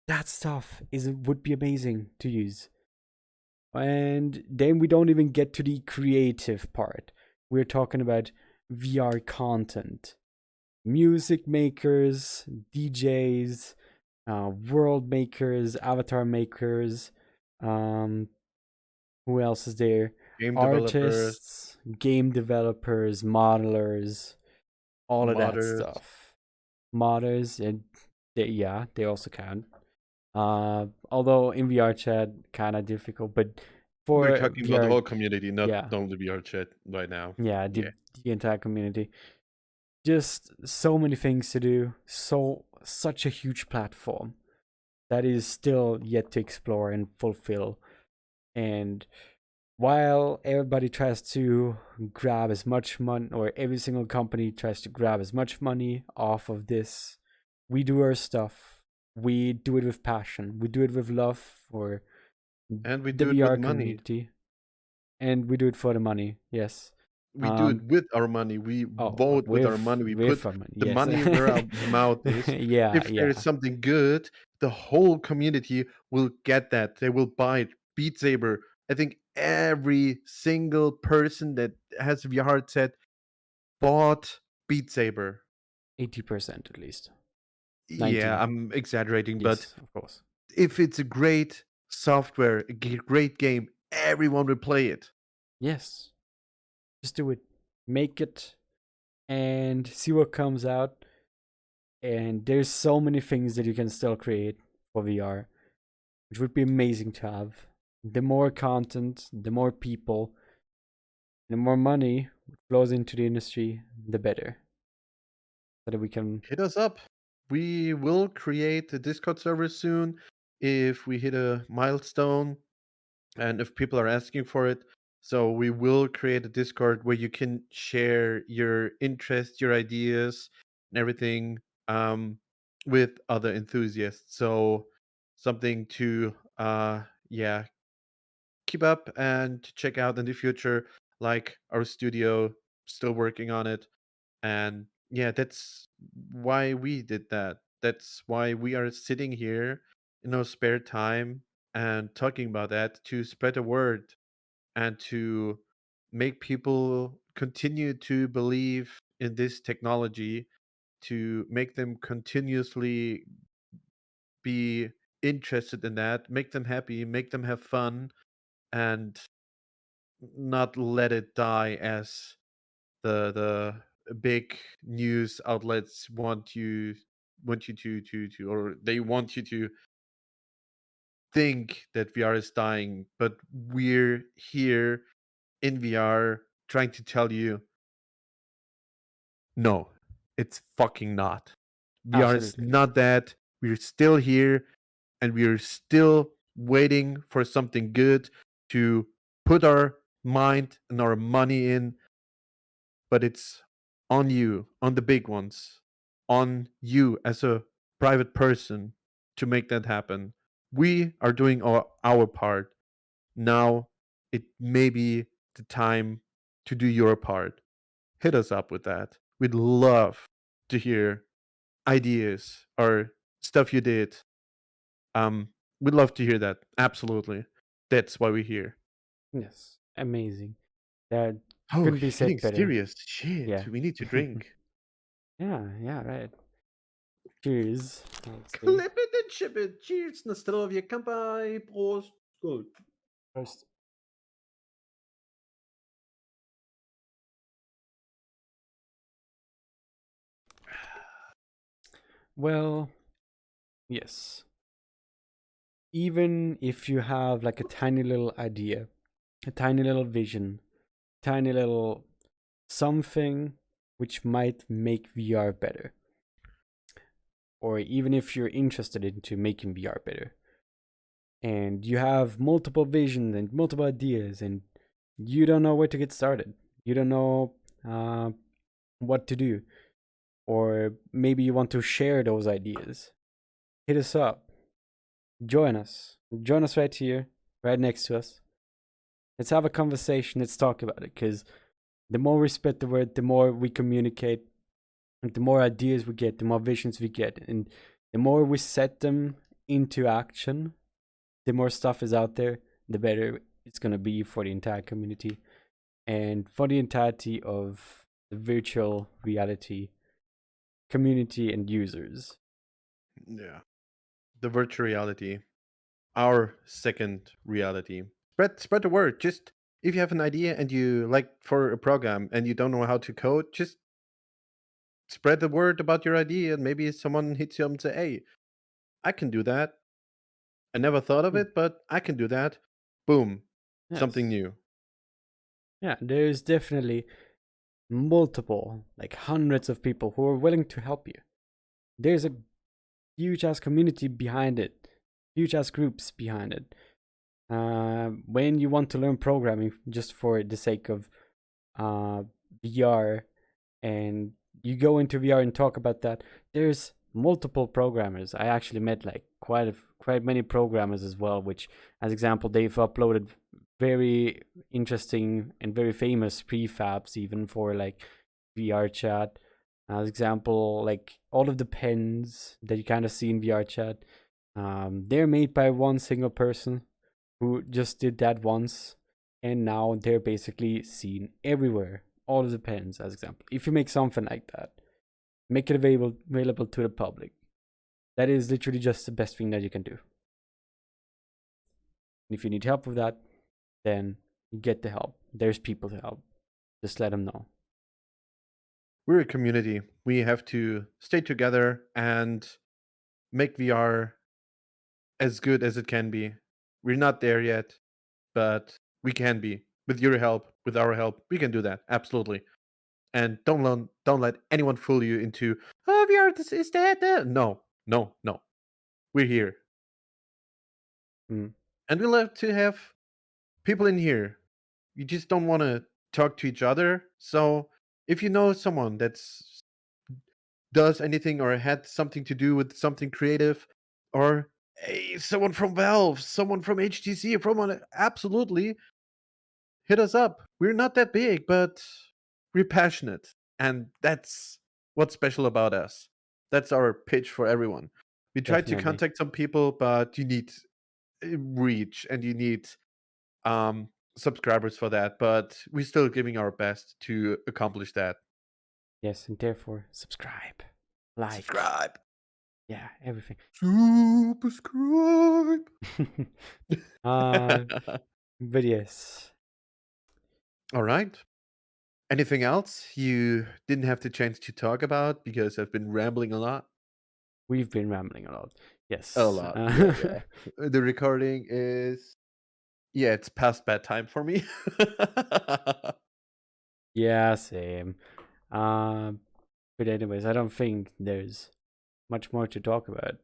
A: that stuff is would be amazing to use. And then we don't even get to the creative part. We're talking about VR content, music makers, DJs, world makers, avatar makers. Um, who else is there?
B: Game developers,
A: Artists, game developers, modelers, all of that
B: modders.
A: stuff. Modders, and yeah, they also can. Although in VR chat, kind of difficult, but
B: We're
A: for
B: talking about the
A: VR,
B: whole community, not
A: yeah,
B: only VR chat right now.
A: yeah,
B: Yeah.
A: the entire community. Just so many things to do. Such a huge platform that is still yet to explore and fulfill. And while everybody tries to grab as much money, or every single company tries to grab as much money off of this, we do our stuff. We do it with passion. We do it with love for
B: And we
A: the
B: do it with
A: VR
B: money.
A: community, and we do it for the money. Yes.
B: We do it
A: Um.
B: with our money. We
A: Oh,
B: vote with our money. We
A: with
B: put
A: our money.
B: the
A: Yes.
B: money where our mouth is.
A: Yeah.
B: If there is
A: Yeah.
B: something good, the whole community will get that. They will buy it. Beat Saber. I think every single person that has a VR headset bought Beat Saber.
A: 80% at least.
B: Yeah,
A: 19.
B: I'm exaggerating, but
A: Yes, of course.
B: if it's a great software, a great game, everyone will play it.
A: Yes. Just do it. Make it and see what comes out. And there's so many things that you can still create for VR, which would be amazing to have. The more content, the more people, the more money flows into the industry, the better. So that we can.
B: Hit us up. We will create a Discord server soon if we hit a milestone and if people are asking for it. So we will create a Discord where you can share your interests, your ideas, and everything with other enthusiasts. So something to yeah, keep up and check out in the future. Like our studio, still working on it, and yeah, that's why we did that. That's why we are sitting here in our spare time and talking about that to spread the word and to make people continue to believe in this technology, to make them continuously be interested in that, make them happy, make them have fun, and not let it die as the big news outlets want you to or they want you to think that VR is dying, but we're here in VR trying to tell you no, it's fucking not. VR is
A: Absolutely.
B: not that. We're still here and we're still waiting for something good to put our mind and our money in, but it's on you, on the big ones, on you as a private person to make that happen. We are doing our part. Now it may be the time to do your part. Hit us up with that. We'd love to hear ideas or stuff you did. Um, we'd love to hear that. Absolutely. That's why we're here.
A: Yes. Amazing. That
B: Oh,
A: couldn't be
B: getting
A: said better.
B: serious. Shit,
A: Yeah.
B: we need to drink.
A: Yeah, right. Cheers. I'd say.
B: Clip it and chip it. Cheers na zdrowie. Kampai. Prost. Skål.
A: First. Well, yes. Even if you have like a tiny little idea, a tiny little vision, tiny little something which might make VR better, or even if you're interested into making VR better, and you have multiple visions and multiple ideas, and you don't know where to get started, you don't know uh, what to do, or maybe you want to share those ideas, hit us up, join us right here, right next to us. Let's have a conversation. Let's talk about it. Because the more we spread the word, the more we communicate, and the more ideas we get, the more visions we get, and the more we set them into action, the more stuff is out there, the better it's gonna be for the entire community and for the entirety of the virtual reality community and users.
B: Yeah. The virtual reality. Our second reality. Spread the word. Just if you have an idea and you like for a program and you don't know how to code, just spread the word about your idea and maybe someone hits you up and say, "Hey, I can do that. I never thought of
A: Hmm.
B: it, but I can do that." Boom. Something
A: Yes.
B: new.
A: Yeah, there's definitely multiple, like hundreds of people who are willing to help you. There's a huge ass community behind it, huge ass groups behind it. When you want to learn programming just for the sake of uh, VR, and you go into VR and talk about that, there's multiple programmers. I actually met like quite many programmers as well. Which, as example, they've uploaded very interesting and very famous prefabs even for like VR chat. As example, like all of the pens that you kind of see in VR chat, they're made by one single person who just did that once, and now they're basically seen everywhere. All of the pens, as example. If you make something like that, make it available to the public. That is literally just the best thing that you can do. And if you need help with that, then you get the help. There's people to help. Just let them know.
B: We're a community. We have to stay together and make VR as good as it can be. We're not there yet, but we can be. With your help, with our help, we can do that. Absolutely. And don't let anyone fool you into, oh, VR is dead. No, no, no. We're here.
A: Mm.
B: And we love to have people in here. You just don't want to talk to each other. So if you know someone that's does anything or had something to do with something creative, or hey, someone from Valve, someone from HTC, absolutely hit us up. We're not that big, but we're passionate, and that's what's special about us. That's our pitch for everyone. We tried to
A: Definitely.
B: contact some people, but you need reach and you need um subscribers for that, but we're still giving our best to accomplish that.
A: Yes, and therefore subscribe, like,
B: Subscribe.
A: yeah, everything.
B: Subscribe.
A: uh, but yes,
B: All right. Anything else you didn't have the chance to talk about because I've been rambling a lot?
A: we've been rambling a lot.
B: A
A: Yes.
B: lot. Yeah, yeah. The recording is, yeah, it's past bedtime for me.
A: Yeah, same. But anyways, I don't think there's much more to talk about.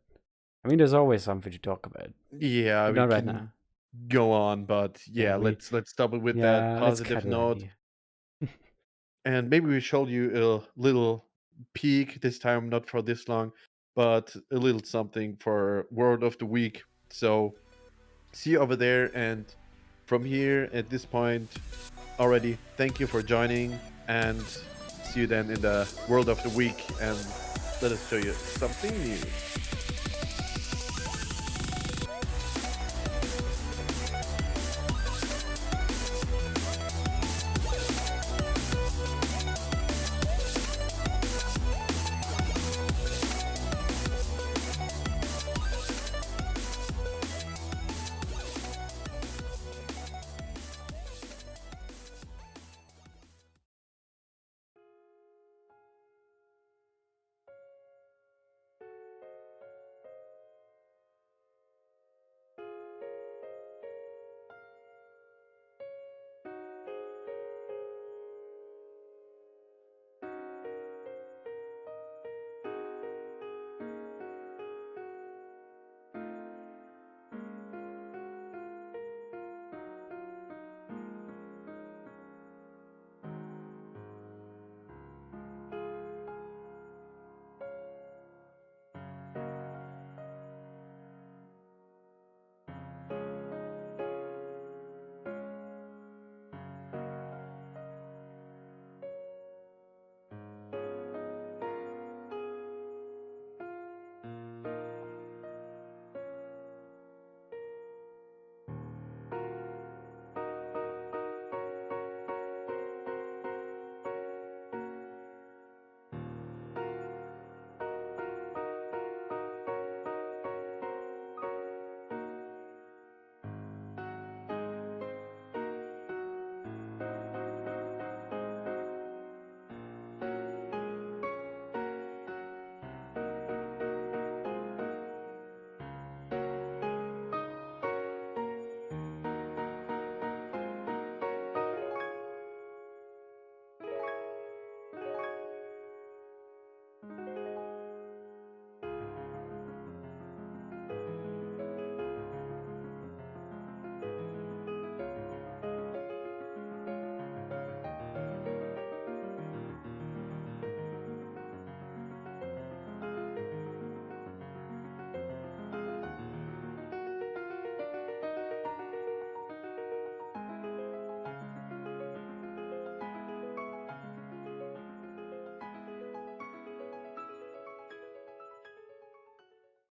A: I mean, there's always something to talk about,
B: Yeah,
A: but
B: we
A: not right
B: can
A: now.
B: go on, but
A: Yeah,
B: yeah, let's stop it with that
A: let's
B: positive
A: cut it out
B: note.
A: here.
B: And maybe we showed you a little peek this time, not for this long, but a little something for Word of the Week. So see you over there. And from here, at this point, already, thank you for joining. And see you then in the World of the Week. And let us show you something new.